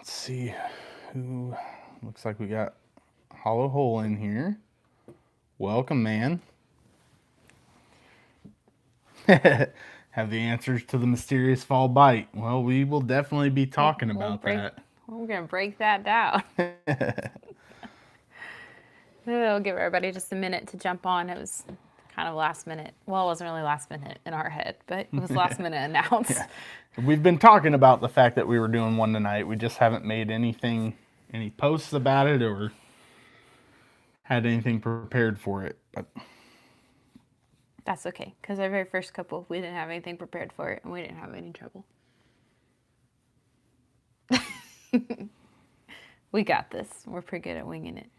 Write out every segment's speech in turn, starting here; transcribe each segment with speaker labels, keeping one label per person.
Speaker 1: Let's see who. Looks like we got Hollow Hole in here. Welcome, man. Have the answers to the mysterious fall bite. Well, we will definitely be talking about that.
Speaker 2: We're going to break that down. It'll give everybody just a minute to jump on. It was kind of last minute. Well, it wasn't really last minute in our head, but it was last minute announced.
Speaker 1: Yeah. We've been talking about the fact that we were doing one tonight. We just haven't made any posts about it or had anything prepared for it. But
Speaker 2: that's okay, because our very first couple, we didn't have anything prepared for it, and we didn't have any trouble. We got this. We're pretty good at winging it.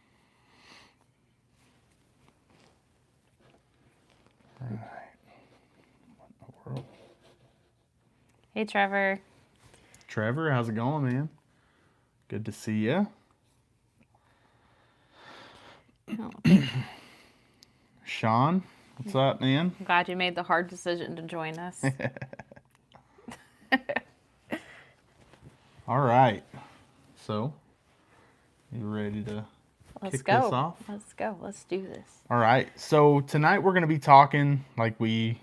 Speaker 1: All right. What in the world?
Speaker 2: Hey, Trevor.
Speaker 1: Trevor, how's it going, man? Good to see you.
Speaker 2: Oh,
Speaker 1: Sean, what's up, man?
Speaker 2: I'm glad you made the hard decision to join us.
Speaker 1: All right. So, you ready to kick this off?
Speaker 2: Let's go. Let's do this.
Speaker 1: All right. So tonight we're going to be talking, like we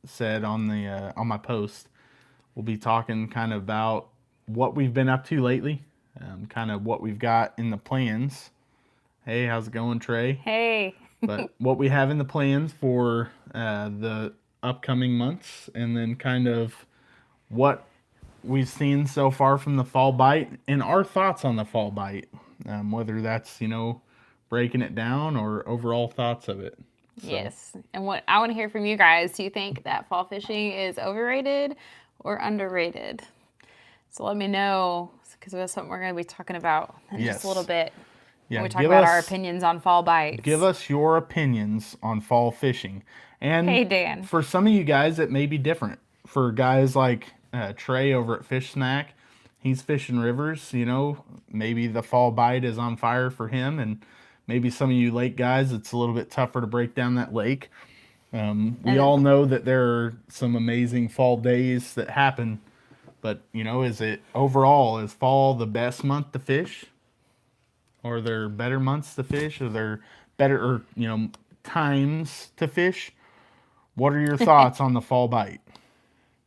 Speaker 1: said on the on my post, we'll be talking kind of about what we've been up to lately, kind of what we've got in the plans. Hey, how's it going, Trey?
Speaker 2: Hey.
Speaker 1: But what we have in the plans for the upcoming months, and then kind of what we've seen so far from the fall bite and our thoughts on the fall bite, whether that's, breaking it down or overall thoughts of it.
Speaker 2: So. Yes. And what I want to hear from you guys, do you think that fall fishing is overrated or underrated? So let me know, because that's something we're going to be talking about in just a little bit. Yeah, we talk about our opinions on fall bites.
Speaker 1: Give us your opinions on fall fishing. And
Speaker 2: hey, Dan.
Speaker 1: For some of you guys, it may be different. For guys like Trey over at Fish Snack, he's fishing rivers. Maybe the fall bite is on fire for him, and maybe some of you lake guys, it's a little bit tougher to break down that lake. We all know that there are some amazing fall days that happen, but is fall the best month to fish? Or are there better months to fish? Are there better, times to fish? What are your thoughts on the fall bite?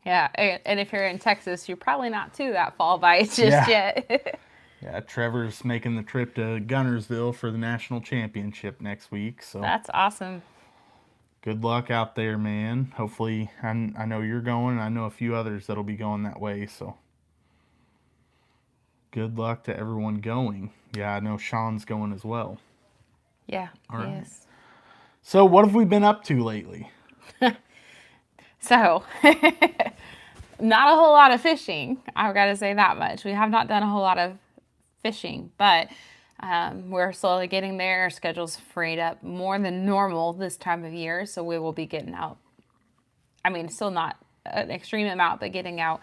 Speaker 2: Yeah, and if you're in Texas, you're probably not to that fall bite just yet.
Speaker 1: Yeah, Trevor's making the trip to Gunnersville for the national championship next week. So
Speaker 2: that's awesome.
Speaker 1: Good luck out there, man. Hopefully, I know you're going, and I know a few others that'll be going that way. So good luck to everyone going. Yeah, I know Sean's going as well.
Speaker 2: Yeah, all right. Yes.
Speaker 1: So what have we been up to lately?
Speaker 2: So, not a whole lot of fishing. I've got to say that much. We have not done a whole lot of fishing, but we're slowly getting there. Our schedule's freed up more than normal this time of year, so we will be getting out. I mean, still not an extreme amount, but getting out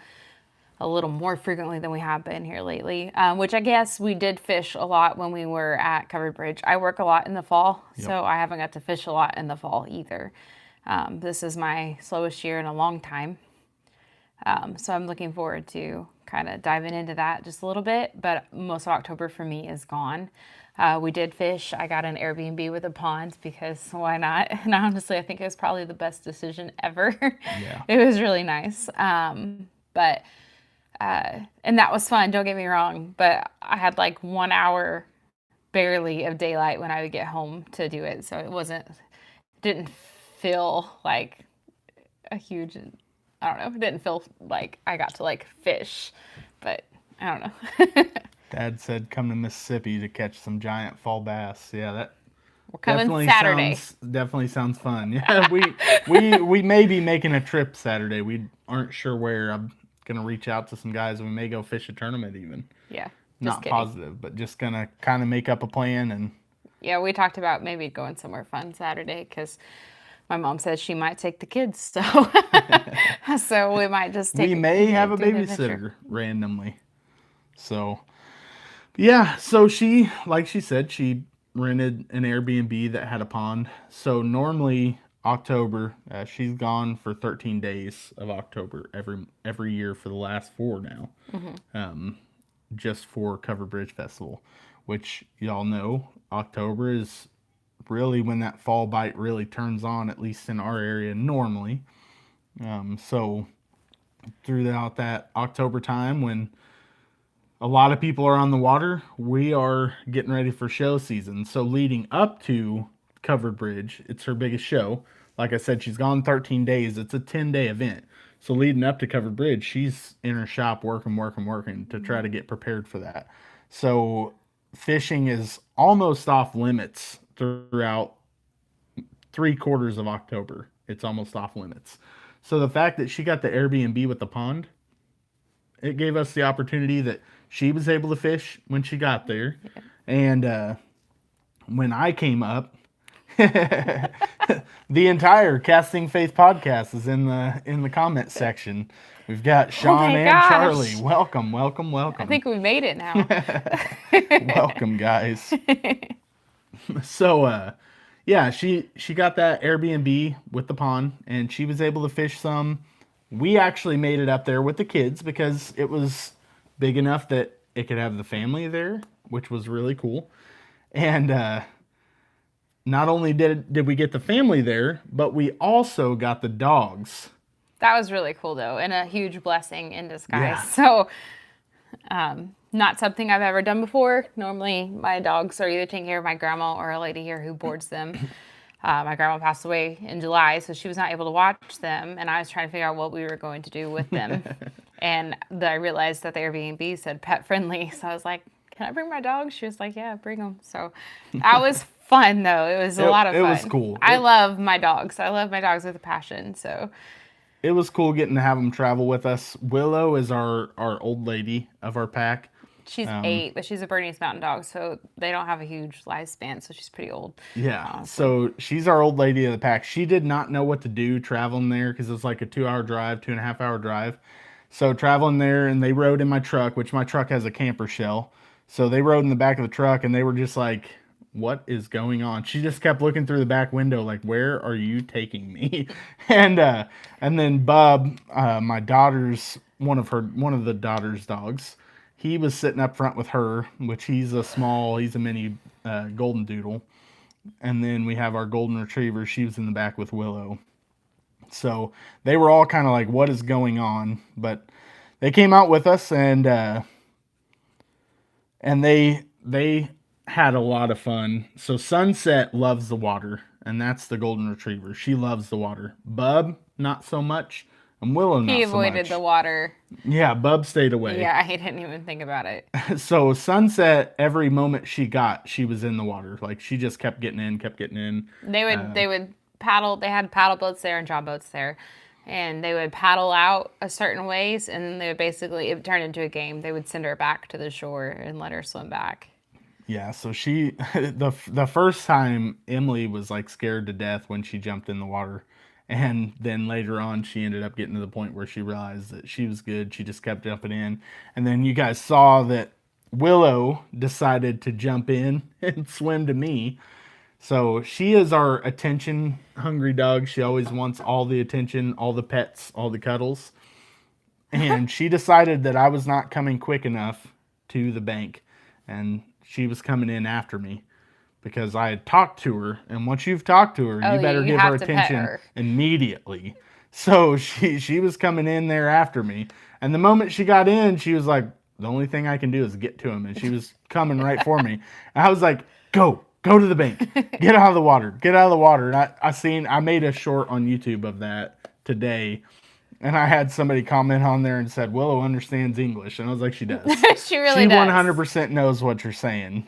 Speaker 2: a little more frequently than we have been here lately, which I guess we did fish a lot when we were at Covered Bridge. I work a lot in the fall, so I haven't got to fish a lot in the fall either. This is my slowest year in a long time. So I'm looking forward to kind of diving into that just a little bit, but most of October for me is gone. We did fish. I got an Airbnb with a pond because why not? And honestly, I think it was probably the best decision ever. Yeah. It was really nice. And that was fun, don't get me wrong, but I had like 1 hour barely of daylight when I would get home to do it. So it didn't feel like a huge, I don't know, it didn't feel like I got to like fish, but I don't know.
Speaker 1: Dad said come to Mississippi to catch some giant fall bass. Yeah, that
Speaker 2: we're coming Saturday.
Speaker 1: Definitely sounds fun. Yeah, we may be making a trip Saturday. We aren't sure where. I'm gonna reach out to some guys and we may go fish a tournament even.
Speaker 2: Yeah.
Speaker 1: Not positive, but just gonna kind of make up a plan. And
Speaker 2: yeah, we talked about maybe going somewhere fun Saturday because my mom says she might take the kids, so so we might just take.
Speaker 1: We may have a babysitter randomly. So yeah, so she said, she rented an Airbnb that had a pond. So normally October, she's gone for 13 days of October every year for the last 4 now. Mm-hmm. just for Covered Bridge Festival, which y'all know October is really when that fall bite really turns on, at least in our area normally. So throughout that October time when a lot of people are on the water, we are getting ready for show season. So leading up to Covered Bridge, it's her biggest show. Like I said, she's gone 13 days. It's a 10-day event. So leading up to Covered Bridge, she's in her shop working to try to get prepared for that. So fishing is almost off limits throughout 3/4 of October. It's almost off limits. So the fact that she got the Airbnb with the pond, it gave us the opportunity that she was able to fish when she got there. Yeah. And when I came up, the entire Casting Faith podcast is in the comment section. We've got Sean and Charlie. Welcome.
Speaker 2: I think we made it now.
Speaker 1: Welcome, guys. So, yeah, she got that Airbnb with the pond, and she was able to fish some. We actually made it up there with the kids because it was big enough that it could have the family there, which was really cool. And not only did we get the family there, but we also got the dogs.
Speaker 2: That was really cool, though, and a huge blessing in disguise. Yeah. So, not something I've ever done before. Normally, my dogs are either taking care of my grandma or a lady here who boards them. My grandma passed away in July, so she was not able to watch them, and I was trying to figure out what we were going to do with them. And I realized that the Airbnb said pet friendly, so I was like, can I bring my dog? She was like, yeah, bring them. So that was fun, though. It was a lot of fun. It was cool. I love my dogs. I love my dogs with a passion, so.
Speaker 1: It was cool getting to have them travel with us. Willow is our old lady of our pack.
Speaker 2: She's 8, but she's a Bernese Mountain Dog, so they don't have a huge lifespan, so she's pretty old.
Speaker 1: Yeah, so she's our old lady of the pack. She did not know what to do traveling there because it was like a 2-hour drive, 2.5-hour drive. So traveling there, and they rode in my truck, which my truck has a camper shell. So they rode in the back of the truck, and they were just like, what is going on? She just kept looking through the back window like, where are you taking me? And then Bub, my daughter's, one of the daughter's dogs, he was sitting up front with her, which he's a mini golden doodle. And then we have our golden retriever. She was in the back with Willow. So they were all kind of like, what is going on? But they came out with us, and they had a lot of fun. So Sunset loves the water, and that's the golden retriever. She loves the water. Bub, not so much. And Willow, not so much.
Speaker 2: He avoided the water.
Speaker 1: Yeah, Bub stayed away.
Speaker 2: Yeah, I didn't even think about it.
Speaker 1: So Sunset, every moment she was in the water. Like, she just kept getting in.
Speaker 2: They would paddle. They had paddle boats there and job boats there. And they would paddle out a certain ways, and then they would it turned into a game. They would send her back to the shore and let her swim back.
Speaker 1: Yeah, so the first time, Emily was like scared to death when she jumped in the water. And then later on, she ended up getting to the point where she realized that she was good. She just kept jumping in. And then you guys saw that Willow decided to jump in and swim to me. So she is our attention-hungry dog. She always wants all the attention, all the pets, all the cuddles. And she decided that I was not coming quick enough to the bank. And she was coming in after me because I had talked to her. And once you've talked to her, you better give her attention immediately. So she was coming in there after me. And the moment she got in, she was like, the only thing I can do is get to him. And she was coming right for me. And I was like, go to the bank. Get out of the water. And I made a short on YouTube of that today. And I had somebody comment on there and said, Willow understands English. And I was like, she does.
Speaker 2: She really does.
Speaker 1: She 100% knows what you're saying.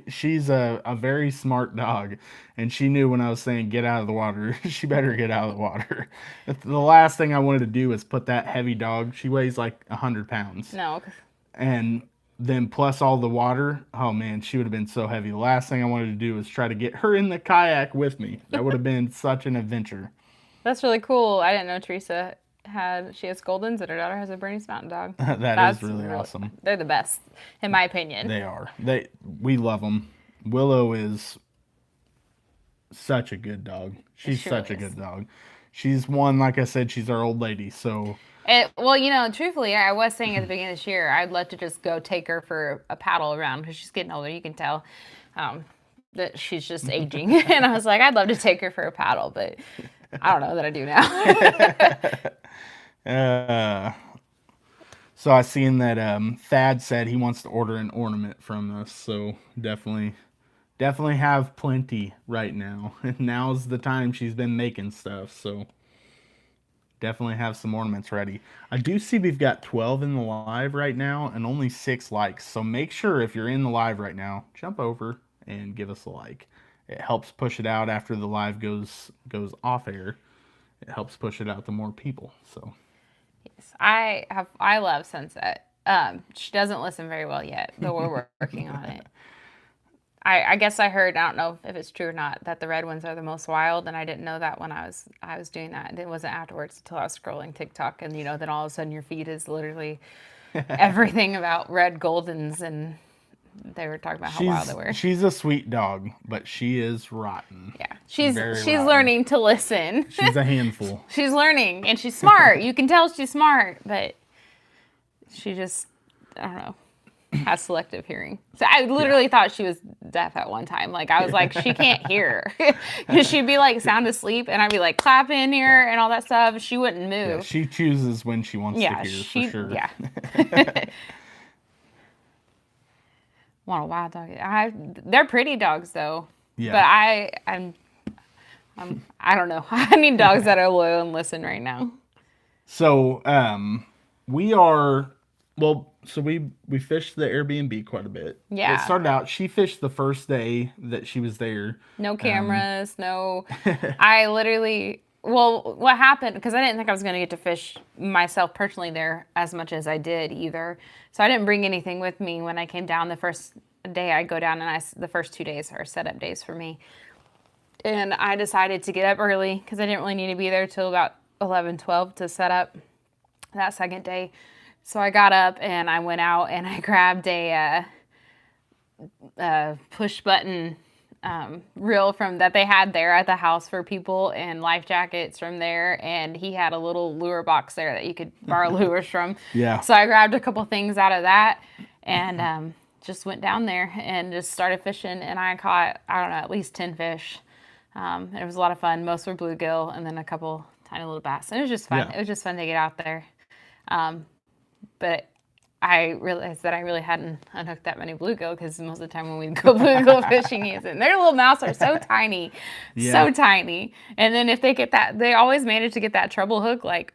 Speaker 1: She's a very smart dog. And she knew when I was saying get out of the water, she better get out of the water. The last thing I wanted to do is put that heavy dog, she weighs like 100 pounds.
Speaker 2: No.
Speaker 1: And then plus all the water, oh man, she would have been so heavy. The last thing I wanted to do was try to get her in the kayak with me. That would have been such an adventure.
Speaker 2: That's really cool. I didn't know Teresa she has Goldens and her daughter has a Bernese Mountain Dog.
Speaker 1: That's really awesome.
Speaker 2: They're the best, in my opinion.
Speaker 1: They are. We love them. Willow is such a good dog. She's such a good dog. She's one, like I said, she's our old lady. So
Speaker 2: Well, truthfully, I was saying at the beginning of this year, I'd love to just go take her for a paddle around because she's getting older. You can tell that she's just aging. And I was like, I'd love to take her for a paddle, but I don't know that I do
Speaker 1: now. So I seen that Thad said he wants to order an ornament from us. So definitely have plenty right now. Now's the time she's been making stuff. So definitely have some ornaments ready. I do see we've got 12 in the live right now and only 6 likes. So make sure if you're in the live right now, jump over and give us a like. It helps push it out after the live goes off air. It helps push it out to more people. So
Speaker 2: yes, I love Sunset. She doesn't listen very well yet, but we're working on it. I guess I heard, I don't know if it's true or not, that the red ones are the most wild, and I didn't know that when I was doing that. And it wasn't afterwards until I was scrolling TikTok, and then all of a sudden your feed is literally everything about red goldens, and they were talking about how wild they were.
Speaker 1: She's a sweet dog, but she is rotten.
Speaker 2: Yeah, she's
Speaker 1: rotten.
Speaker 2: learning to listen.
Speaker 1: She's a handful.
Speaker 2: She's learning, and she's smart. You can tell she's smart, but she just, I don't know, has selective hearing. So I literally thought she was deaf at one time. Like, I was like, she can't hear. She'd be like sound asleep, and I'd be like clapping here and all that stuff. She wouldn't move.
Speaker 1: Yeah, she chooses when she wants to hear, for sure.
Speaker 2: Yeah. Want a wild dog? They're pretty dogs though.
Speaker 1: Yeah.
Speaker 2: But I don't know. I need dogs that are loyal and listen right now.
Speaker 1: So we fished the Airbnb quite a bit.
Speaker 2: Yeah.
Speaker 1: It started out, she fished the first day that she was there.
Speaker 2: No cameras, no. I literally, what happened, because I didn't think I was going to get to fish myself personally there as much as I did either. So I didn't bring anything with me when I came down. The first day I go down, and the first 2 days are setup days for me. And I decided to get up early because I didn't really need to be there till about 11, 12 to set up that second day. So I got up and I went out and I grabbed a push button reel that they had there at the house for people, and life jackets from there. And he had a little lure box there that you could borrow lures from.
Speaker 1: Yeah.
Speaker 2: So I grabbed a couple things out of that and just went down there and just started fishing. And I caught, I don't know, at least 10 fish. It was a lot of fun. Most were bluegill and then a couple tiny little bass. And it was just fun. Yeah. It was just fun to get out there. But I realized that I really hadn't unhooked that many bluegill, because most of the time when we go bluegill fishing, their little mouths are so tiny, so tiny. And then if they get that, they always manage to get that treble hook, like,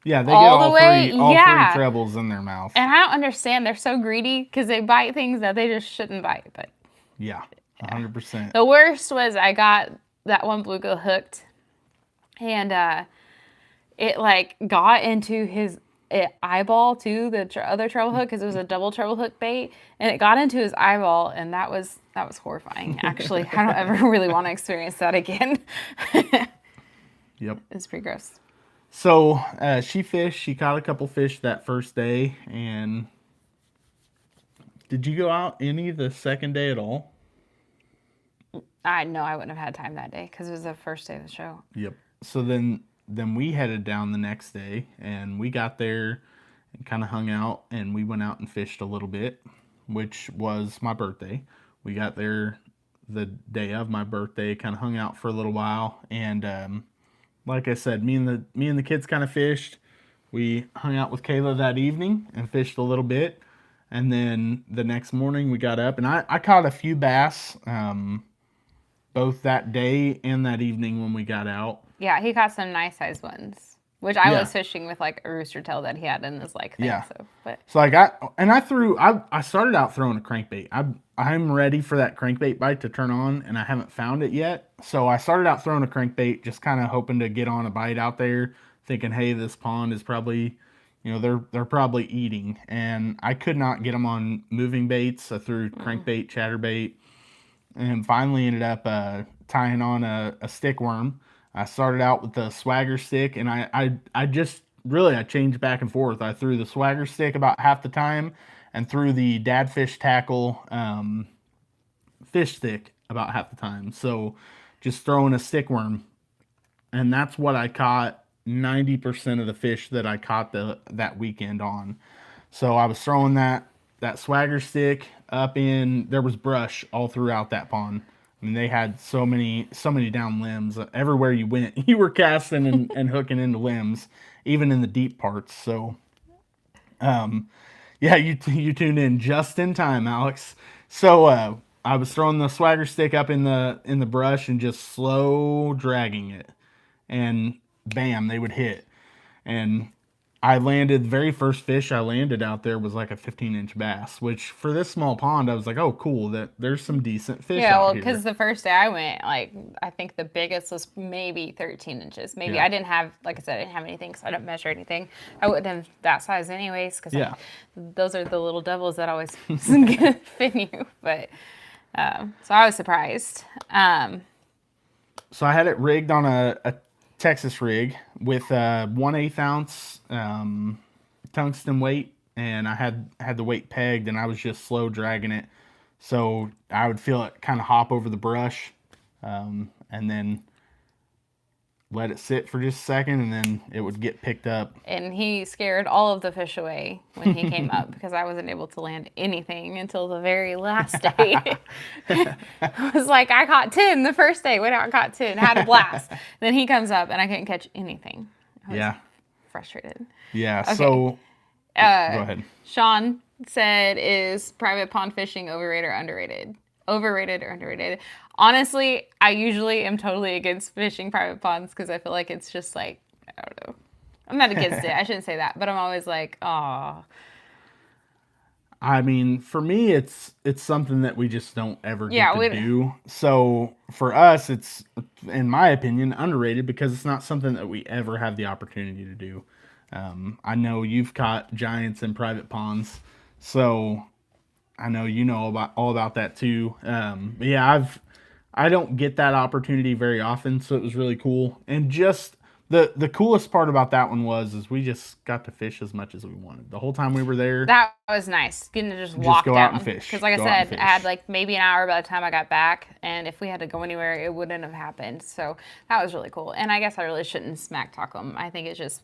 Speaker 1: yeah, they
Speaker 2: all
Speaker 1: get
Speaker 2: the way,
Speaker 1: all three trebles in their mouth.
Speaker 2: And I don't understand. They're so greedy because they bite things that they just shouldn't bite. But
Speaker 1: yeah, 100%.
Speaker 2: The worst was I got that one bluegill hooked, and it like got into his eyeball too, the other treble hook, because it was a double treble hook bait, and it got into his eyeball, and that was horrifying. Actually, I don't ever really want to experience that again.
Speaker 1: Yep,
Speaker 2: it's pretty gross.
Speaker 1: So she caught a couple fish that first day. And did you go out any the second day at all?
Speaker 2: I wouldn't have had time that day because it was the first day of the show.
Speaker 1: Yep. So then we headed down the next day, and we got there and kind of hung out, and we went out and fished a little bit, which was my birthday. We got there the day of my birthday, kind of hung out for a little while, and like I said, me and the kids kind of fished. We hung out with Kayla that evening and fished a little bit, and then the next morning we got up, and I caught a few bass, both that day and that evening when we got out.
Speaker 2: Yeah, he caught some nice sized ones, which I was fishing with like a rooster tail that he had in this like thing.
Speaker 1: Yeah.
Speaker 2: So
Speaker 1: I started out throwing a crankbait. I'm ready for that crankbait bite to turn on, and I haven't found it yet. So I started out throwing a crankbait, just kind of hoping to get on a bite out there, thinking, hey, this pond is probably, they're probably eating. And I could not get them on moving baits. I threw crankbait, chatterbait, and finally ended up tying on a stick worm. I started out with the swagger stick, and I just really, I changed back and forth. I threw the swagger stick about half the time and threw the dadfish tackle fish stick about half the time. So just throwing a stick worm. And that's what I caught 90% of the fish that I caught that weekend on. So I was throwing that swagger stick up in, there was brush all throughout that pond. I mean, they had so many down limbs. Everywhere you went, you were casting and hooking into limbs, even in the deep parts. So, yeah, you tuned in just in time, Alex. So I was throwing the swagger stick up in the brush and just slow dragging it, and bam, they would hit. And I landed, the very first fish I landed out there was like a 15-inch bass, which for this small pond, I was like, oh, cool, that there's some decent fish
Speaker 2: Yeah,
Speaker 1: out
Speaker 2: well,
Speaker 1: here.
Speaker 2: because the first day I went, like, I think the biggest was maybe 13 inches. Maybe
Speaker 1: Yeah.
Speaker 2: I didn't have, like I said, I didn't have anything, so I didn't measure anything. I wouldn't have that size anyways, because
Speaker 1: Yeah.
Speaker 2: those are the little devils that always fin you. But, so I was surprised.
Speaker 1: So I had it rigged on a Texas rig with 1/8 ounce tungsten weight, and I had the weight pegged, and I was just slow dragging it, so I would feel it kind of hop over the brush, and then let it sit for just a second, and then it would get picked up.
Speaker 2: And he scared all of the fish away when he came up, because I wasn't able to land anything until the very last day. I was like, I caught 10 the first day. Went out and caught 10, had a blast. Then he comes up and I couldn't catch anything. I was
Speaker 1: Yeah.
Speaker 2: frustrated.
Speaker 1: Yeah.
Speaker 2: Okay.
Speaker 1: So go ahead.
Speaker 2: Sean said, is private pond fishing overrated or underrated? Overrated or underrated? Honestly, I usually am totally against fishing private ponds because I feel like it's just like, I don't know. I'm not against it. I shouldn't say that, but I'm always like, oh.
Speaker 1: I mean, for me, it's something that we just don't ever get
Speaker 2: Yeah,
Speaker 1: to do. So for us, it's, in my opinion, underrated because it's not something that we ever have the opportunity to do. I know you've caught giants in private ponds, so I know you know all about that too. But yeah, I don't get that opportunity very often, so it was really cool. And just the coolest part about that one is we just got to fish as much as we wanted the whole time we were there.
Speaker 2: That was nice. Getting to just walk
Speaker 1: go
Speaker 2: down.
Speaker 1: out and fish.
Speaker 2: Because like
Speaker 1: Go
Speaker 2: I
Speaker 1: out and
Speaker 2: said,
Speaker 1: fish.
Speaker 2: I had like maybe an hour by the time I got back, and if we had to go anywhere, it wouldn't have happened. So that was really cool. And I guess I really shouldn't smack talk them. I think it's just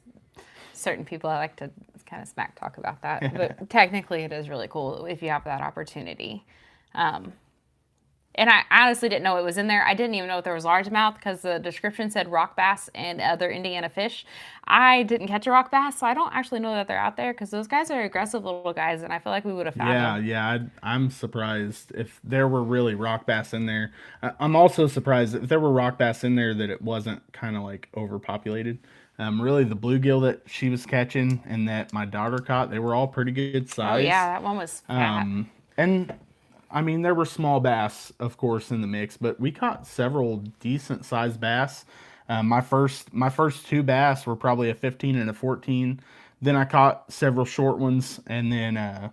Speaker 2: certain people I like to kind of smack talk about that. But technically, it is really cool if you have that opportunity. And I honestly didn't know it was in there. I didn't even know if there was largemouth because the description said rock bass and other Indiana fish. I didn't catch a rock bass, so I don't actually know that they're out there because those guys are aggressive little guys, and I feel like we would have found them.
Speaker 1: Yeah, I'm surprised if there were really rock bass in there. I'm also surprised if there were rock bass in there that it wasn't kind of like overpopulated. Really, the bluegill that she was catching and that my daughter caught, they were all pretty good size.
Speaker 2: Oh yeah, that one was fat.
Speaker 1: And I mean, there were small bass, of course, in the mix, but we caught several decent sized bass. My first two bass were probably a 15 and a 14. Then I caught several short ones, and then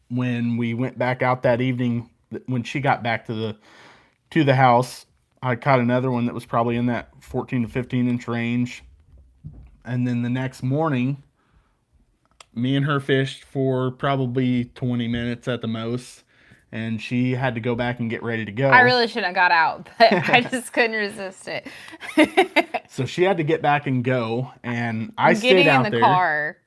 Speaker 1: when we went back out that evening, when she got back to the house, I caught another one that was probably in that 14 to 15 inch range. And then the next morning, me and her fished for probably 20 minutes at the most, and she had to go back and get ready to go.
Speaker 2: I really shouldn't have got out, but I just couldn't resist it.
Speaker 1: So she had to get back and go, and I stayed
Speaker 2: Getting
Speaker 1: out
Speaker 2: in the
Speaker 1: there.
Speaker 2: car,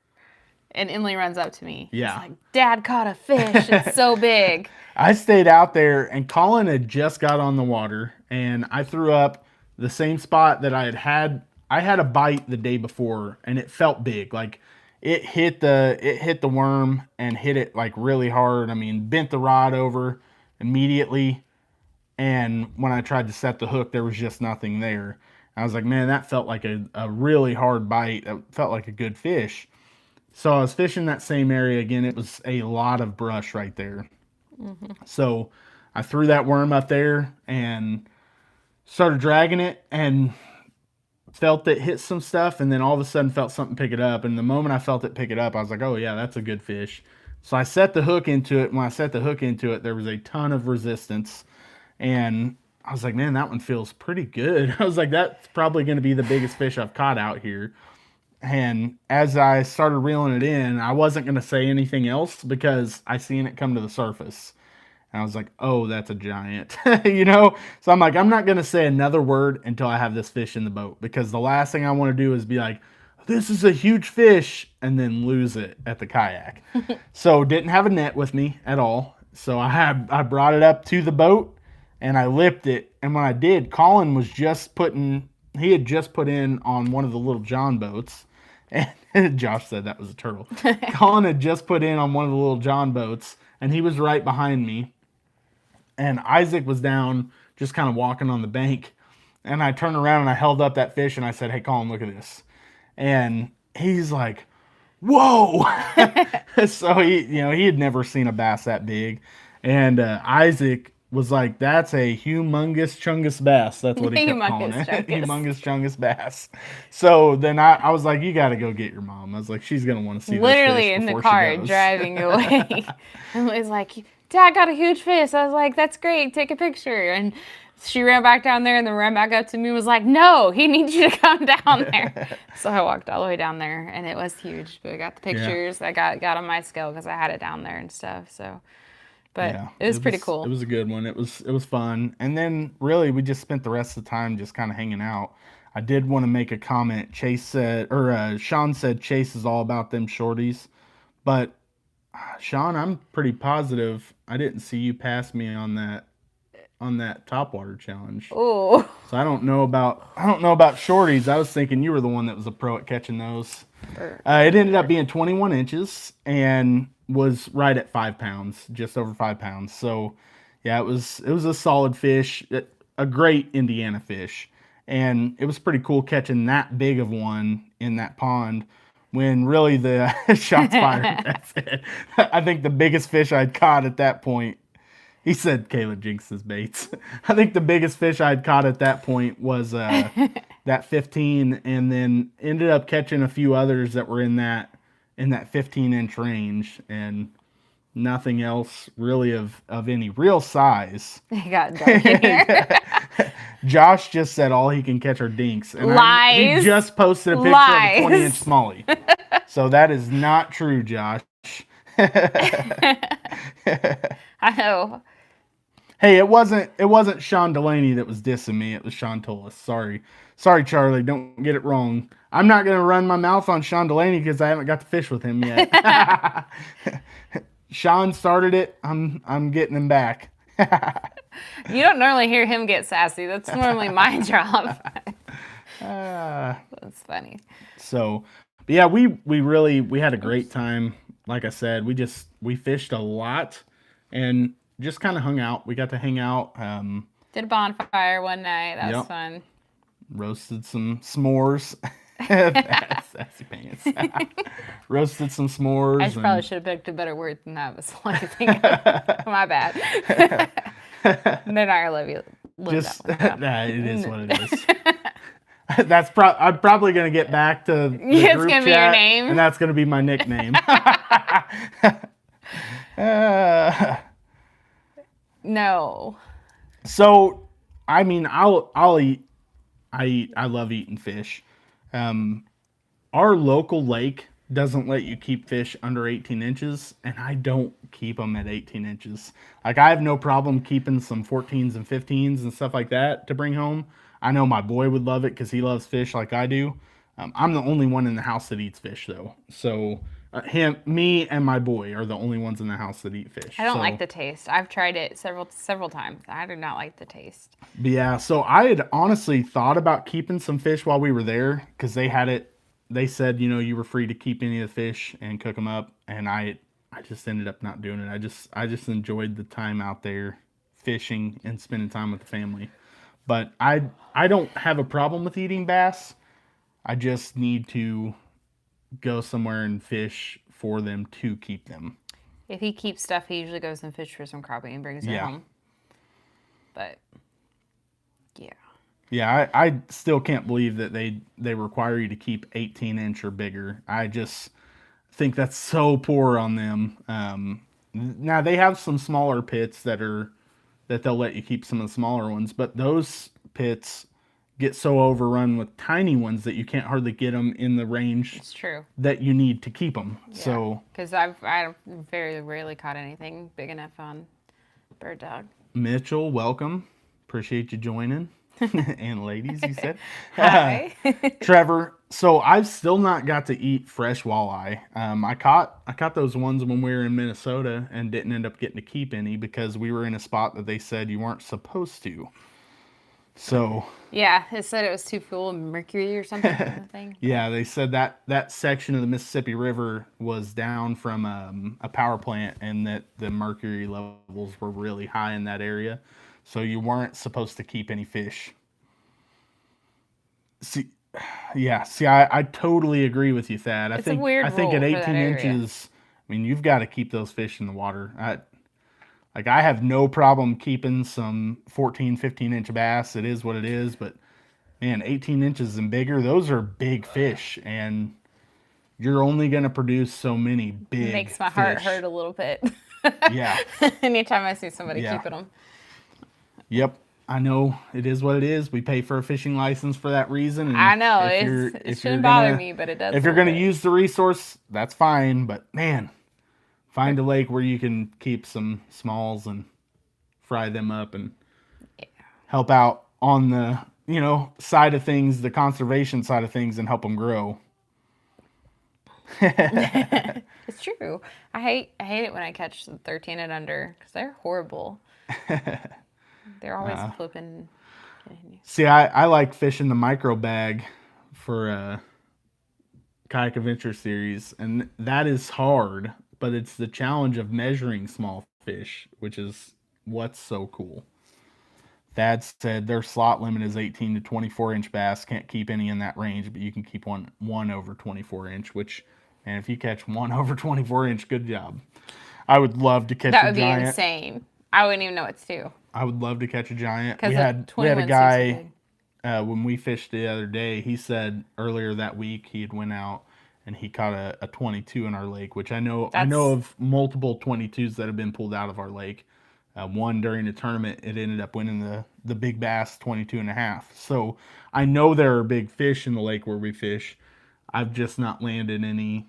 Speaker 2: and Emily runs up to me.
Speaker 1: Yeah.
Speaker 2: She's like, Dad caught a fish. It's so big.
Speaker 1: I stayed out there, and Colin had just got on the water, and I threw up the same spot that I had. I had a bite the day before, and it felt big. Like it hit the worm and hit it like really hard. I mean, bent the rod over immediately. And when I tried to set the hook, there was just nothing there. I was like, man, that felt like a really hard bite. That felt like a good fish. So I was fishing that same area again. It was a lot of brush right there. Mm-hmm. So I threw that worm up there and started dragging it and felt it hit some stuff, and then all of a sudden felt something pick it up. And the moment I felt it pick it up, I was like, oh yeah, that's a good fish. So I set the hook into it. When I set the hook into it, there was a ton of resistance. And I was like, man, that one feels pretty good. I was like, that's probably going to be the biggest fish I've caught out here. And as I started reeling it in, I wasn't going to say anything else because I seen it come to the surface. And I was like, oh, that's a giant, you know? So I'm like, I'm not going to say another word until I have this fish in the boat, because the last thing I want to do is be like, this is a huge fish, and then lose it at the kayak. So didn't have a net with me at all. So I brought it up to the boat and I lipped it. And when I did, Colin was just he had just put in on one of the little John boats. And Josh said that was a turtle. Colin had just put in on one of the little John boats, and he was right behind me. And Isaac was down just kind of walking on the bank. And I turned around and I held up that fish and I said, hey, Colin, look at this. And he's like, whoa. So he had never seen a bass that big. And Isaac was like, that's a humongous chungus bass. That's what he kept calling it. Humongous chungus bass. So then I was like, you got to go get your mom. I was like, she's going to want to see
Speaker 2: literally
Speaker 1: this fish
Speaker 2: in the car driving away. And Liz like, Dad got a huge fish. I was like, that's great. Take a picture. And she ran back down there and then ran back up to me and was like, no, he needs you to come down there. So I walked all the way down there and it was huge. But I got the pictures. Yeah. I got on my scale because I had it down there and stuff. So, but yeah, it was pretty cool.
Speaker 1: It was a good one. It was fun. And then really we just spent the rest of the time just kind of hanging out. I did want to make a comment. Sean said Chase is all about them shorties. But Sean, I'm pretty positive I didn't see you pass me on that topwater challenge.
Speaker 2: Oh.
Speaker 1: So I don't know about shorties. I was thinking you were the one that was a pro at catching those. It ended up being 21 inches and was right at 5 pounds, just over 5 pounds. So yeah, it was a solid fish, a great Indiana fish. And it was pretty cool catching that big of one in that pond when really the shots fired. That's it. I think the biggest fish I'd caught at that point, he said Kayla jinxes baits. I think the biggest fish I'd caught at that point was that 15, and then ended up catching a few others that were in that 15-inch range, and nothing else really of any real size.
Speaker 2: It got dark in here.
Speaker 1: Josh just said all he can catch are dinks. And
Speaker 2: Lies.
Speaker 1: He just posted a picture of a 20-inch smallie. So that is not true, Josh.
Speaker 2: I know.
Speaker 1: Hey, it wasn't Sean Delaney that was dissing me. It was Sean Tullis. Sorry, Charlie. Don't get it wrong. I'm not gonna run my mouth on Sean Delaney because I haven't got to fish with him yet. Sean started it. I'm getting him back.
Speaker 2: You don't normally hear him get sassy. That's normally my job. That's funny.
Speaker 1: So, but yeah, we had a great time. Like I said, we fished a lot and just kind of hung out. We got to hang out.
Speaker 2: Did a bonfire one night. That was fun.
Speaker 1: Roasted some s'mores. Sassy pants. Roasted some s'mores.
Speaker 2: I probably should have picked a better word than that. Was what I think. My bad. They're not gonna love you.
Speaker 1: It is what it is. I'm probably gonna get back to the
Speaker 2: it's
Speaker 1: group
Speaker 2: gonna
Speaker 1: chat,
Speaker 2: be your name,
Speaker 1: and that's gonna be my nickname.
Speaker 2: No.
Speaker 1: So, I mean, I'll eat. I love eating fish. Our local lake doesn't let you keep fish under 18 inches, and I don't keep them at 18 inches. Like, I have no problem keeping some 14s and 15s and stuff like that to bring home. I know my boy would love it because he loves fish like I do. I'm the only one in the house that eats fish, though. So, me and my boy are the only ones in the house that eat fish.
Speaker 2: I don't like the taste. I've tried it several times. I do not like the taste.
Speaker 1: But yeah, so I had honestly thought about keeping some fish while we were there because they had it. They said, you were free to keep any of the fish and cook them up, and I just ended up not doing it. I just enjoyed the time out there fishing and spending time with the family. But I don't have a problem with eating bass. I just need to go somewhere and fish for them to keep them.
Speaker 2: If he keeps stuff, he usually goes and fish for some crappie and brings it home. But yeah.
Speaker 1: Yeah, I still can't believe that they require you to keep 18-inch or bigger. I just think that's so poor on them. Now they have some smaller pits that they'll let you keep some of the smaller ones, but those pits get so overrun with tiny ones that you can't hardly get them in the range.
Speaker 2: It's true.
Speaker 1: That you need to keep them. Yeah. So
Speaker 2: because I very rarely caught anything big enough on Bird dog.
Speaker 1: Mitchell, welcome. Appreciate you joining. And ladies, you said.
Speaker 2: Hi.
Speaker 1: Trevor, so I've still not got to eat fresh walleye. I caught those ones when we were in Minnesota and didn't end up getting to keep any because we were in a spot that they said you weren't supposed to. So
Speaker 2: Yeah, it said it was too full of mercury or something kind of thing.
Speaker 1: yeah, they said that section of the Mississippi River was down from a power plant and that the mercury levels were really high in that area. So you weren't supposed to keep any fish. See, I totally agree with you, Thad.
Speaker 2: It's a weird
Speaker 1: I think
Speaker 2: rule
Speaker 1: at
Speaker 2: for
Speaker 1: 18
Speaker 2: that area.
Speaker 1: inches, I mean, you've got to keep those fish in the water. I have no problem keeping some 14, 15-inch bass. It is what it is, but man, 18 inches and bigger, those are big fish, and you're only going to produce so many big
Speaker 2: Makes my
Speaker 1: fish.
Speaker 2: heart hurt a little bit.
Speaker 1: Yeah.
Speaker 2: Anytime I see somebody
Speaker 1: Yeah.
Speaker 2: keeping them.
Speaker 1: Yep. I know it is what it is. We pay for a fishing license for that reason. And
Speaker 2: I know, it shouldn't bother me, but it does.
Speaker 1: If you're
Speaker 2: a
Speaker 1: going to
Speaker 2: little bit.
Speaker 1: use the resource, that's fine. But man, find a lake where you can keep some smalls and fry them up and help out on the, side of things, the conservation side of things, and help them grow.
Speaker 2: It's true. I hate it when I catch the 13 and under because they're horrible. They're always flipping.
Speaker 1: See, I like fishing the micro bag for Kayak Adventure series, and that is hard, but it's the challenge of measuring small fish, which is what's so cool. Thad said their slot limit is 18 to 24-inch bass. Can't keep any in that range, but you can keep one over 24-inch, which, and if you catch one over 24-inch, good job. I would love to catch
Speaker 2: That
Speaker 1: a
Speaker 2: would
Speaker 1: giant.
Speaker 2: be insane. I wouldn't even know what to do.
Speaker 1: I would love to catch a giant.
Speaker 2: Because
Speaker 1: We had a
Speaker 2: 21
Speaker 1: guy when we fished the other day. He said earlier that week he had went out and he caught a 22 in our lake, which I know of multiple 22s that have been pulled out of our lake. One during a tournament, it ended up winning the big bass 22 and a half. So I know there are big fish in the lake where we fish. I've just not landed any.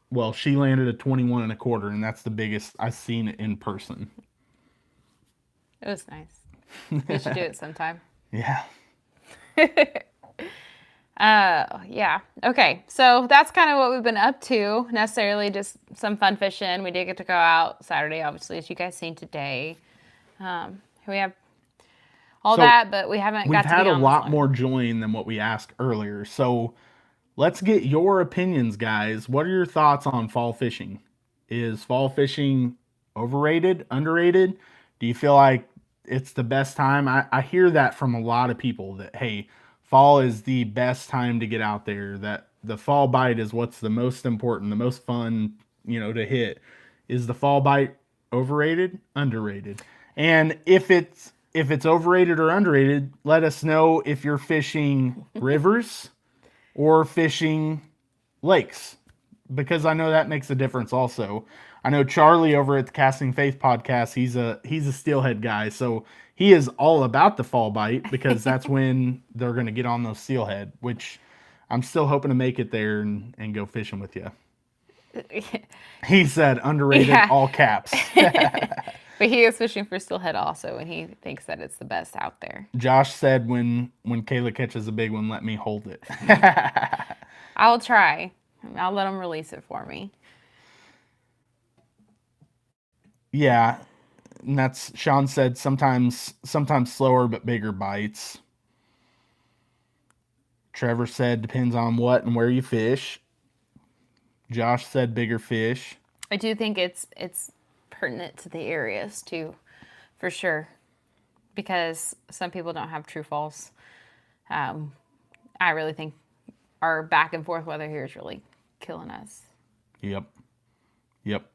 Speaker 1: Well, she landed a 21 and a quarter, and that's the biggest I've seen it in person.
Speaker 2: It was nice. We should do it sometime.
Speaker 1: Yeah.
Speaker 2: Yeah. Okay. So that's kind of what we've been up to. Necessarily just some fun fishing. We did get to go out Saturday, obviously, as you guys seen today. We have all that, but we haven't got to be on
Speaker 1: We've had a lot
Speaker 2: one.
Speaker 1: more join than what we asked earlier. So let's get your opinions, guys. What are your thoughts on fall fishing? Is fall fishing overrated, underrated? Do you feel like it's the best time? I hear that from a lot of people that, hey, fall is the best time to get out there, that the fall bite is what's the most important, the most fun, to hit. Is the fall bite overrated, underrated? And if it's overrated or underrated, let us know if you're fishing rivers or fishing lakes, because I know that makes a difference also. I know Charlie over at the Casting Faith podcast, he's a steelhead guy, so he is all about the fall bite because that's when they're going to get on those steelhead, which I'm still hoping to make it there and go fishing with you. He said underrated, all caps.
Speaker 2: But he is fishing for steelhead also, and he thinks that it's the best out there.
Speaker 1: Josh said when Kayla catches a big one, let me hold it.
Speaker 2: I'll try. I'll let him release it for me.
Speaker 1: Yeah, and that's Sean said sometimes slower but bigger bites. Trevor said depends on what and where you fish. Josh said bigger fish.
Speaker 2: I do think it's pertinent to the areas too, for sure, because some people don't have true falls. I really think our back and forth weather here is really killing us.
Speaker 1: Yep.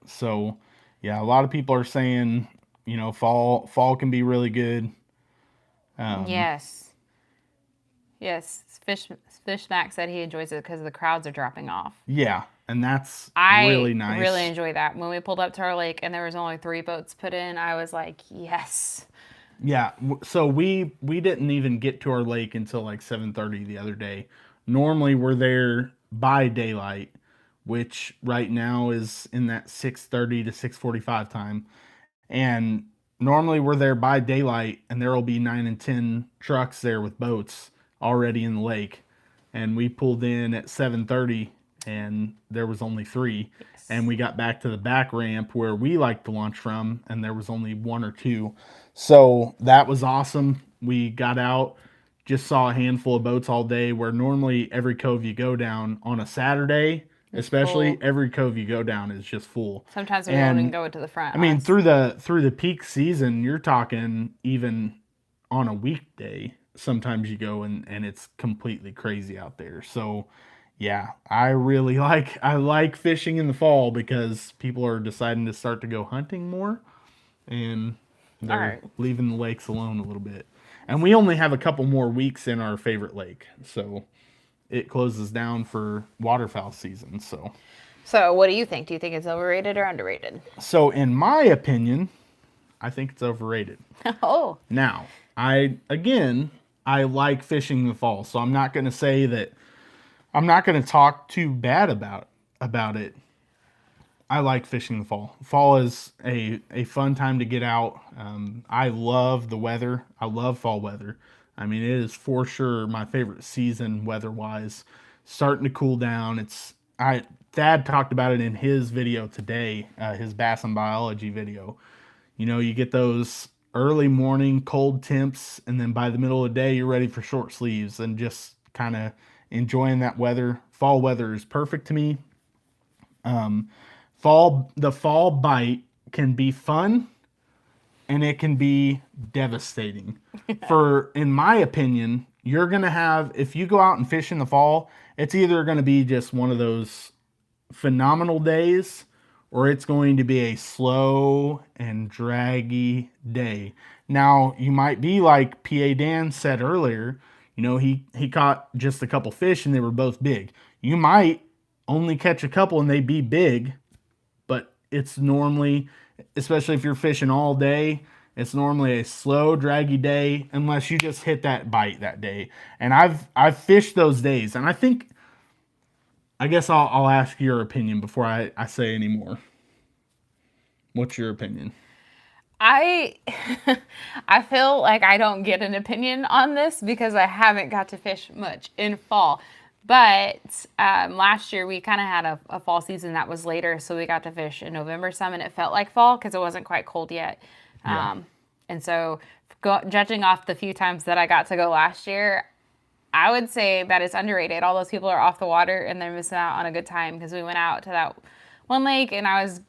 Speaker 1: So, yeah, a lot of people are saying, fall can be really good.
Speaker 2: Yes. Fish Mac said he enjoys it because the crowds are dropping off.
Speaker 1: Yeah, and that's really nice.
Speaker 2: I really enjoy that. When we pulled up to our lake and there was only 3 boats put in, I was like, yes.
Speaker 1: Yeah, so we didn't even get to our lake until like 7:30 the other day. Normally we're there by daylight, which right now is in that 6:30 to 6:45 time. And normally we're there by daylight, and there will be 9 and 10 trucks there with boats already in the lake. And we pulled in at 7:30, and there was only 3.
Speaker 2: Yes.
Speaker 1: And we got back to the back ramp where we like to launch from, and there was only 1 or 2. So that was awesome. We got out, just saw a handful of boats all day, where normally every cove you go down on a Saturday, especially
Speaker 2: full.
Speaker 1: every cove you go down is just full.
Speaker 2: Sometimes we won't even go to the front.
Speaker 1: I mean, through the peak season, you're talking even on a weekday. Sometimes you go and it's completely crazy out there. So, yeah, I like fishing in the fall because people are deciding to start to go hunting more, and they're leaving the lakes alone a little bit. And we only have a couple more weeks in our favorite lake, so it closes down for waterfowl season.
Speaker 2: So what do you think? Do you think it's overrated or underrated?
Speaker 1: So in my opinion, I think it's overrated.
Speaker 2: Oh.
Speaker 1: Now, I like fishing in the fall, so I'm not going to say that. I'm not going to talk too bad about it. I like fishing in the fall. Fall is a fun time to get out. I love the weather. I love fall weather. I mean, it is for sure my favorite season weather-wise. Starting to cool down. Thad talked about it in his video today, his bass and biology video. You know, you get those early morning cold temps, and then by the middle of the day, you're ready for short sleeves and just kind of enjoying that weather. Fall weather is perfect to me. The fall bite can be fun, and it can be devastating. In my opinion, you're going to have, if you go out and fish in the fall, it's either going to be just one of those phenomenal days, or it's going to be a slow and draggy day. Now, you might be like PA Dan said earlier, you know, he caught just a couple fish and they were both big. You might only catch a couple and they be big, but it's normally, especially if you're fishing all day, it's normally a slow, draggy day unless you just hit that bite that day. And I've fished those days, and I guess I'll ask your opinion before I say any more. What's your opinion?
Speaker 2: I feel like I don't get an opinion on this because I haven't got to fish much in fall. But last year we kind of had a fall season that was later, so we got to fish in November some, and it felt like fall because it wasn't quite cold yet.
Speaker 1: Yeah.
Speaker 2: And so judging off the few times that I got to go last year, I would say that it's underrated. All those people are off the water and they're missing out on a good time because we went out to that one lake and I was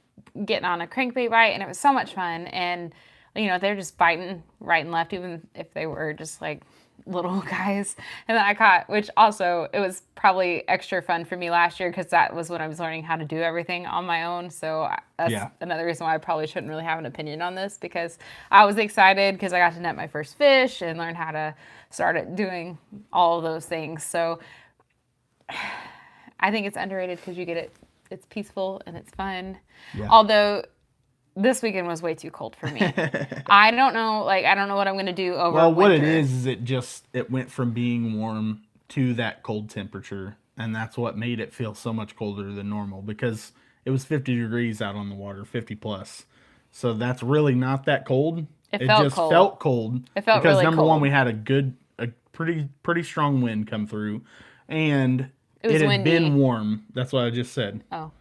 Speaker 2: getting on a crankbait bite and it was so much fun. And, you know, they're just biting right and left, even if they were just like little guys. And then I caught, which also, it was probably extra fun for me last year because that was when I was learning how to do everything on my own. So that's another reason why I probably shouldn't really have an opinion on this, because I was excited because I got to net my first fish and learn how to start doing all of those things. So I think it's underrated because you get it. It's peaceful and it's fun. Yeah. Although this weekend was way too cold for me. I don't know what I'm going to do over winter.
Speaker 1: Well, what it is it went from being warm to that cold temperature, and that's what made it feel so much colder than normal, because it was 50 degrees out on the water, 50 plus. So that's really not that cold. It just felt cold.
Speaker 2: It felt
Speaker 1: because
Speaker 2: really
Speaker 1: number
Speaker 2: cold.
Speaker 1: one, we had a pretty strong wind come through, and it had been warm. That's what I just said.
Speaker 2: Oh.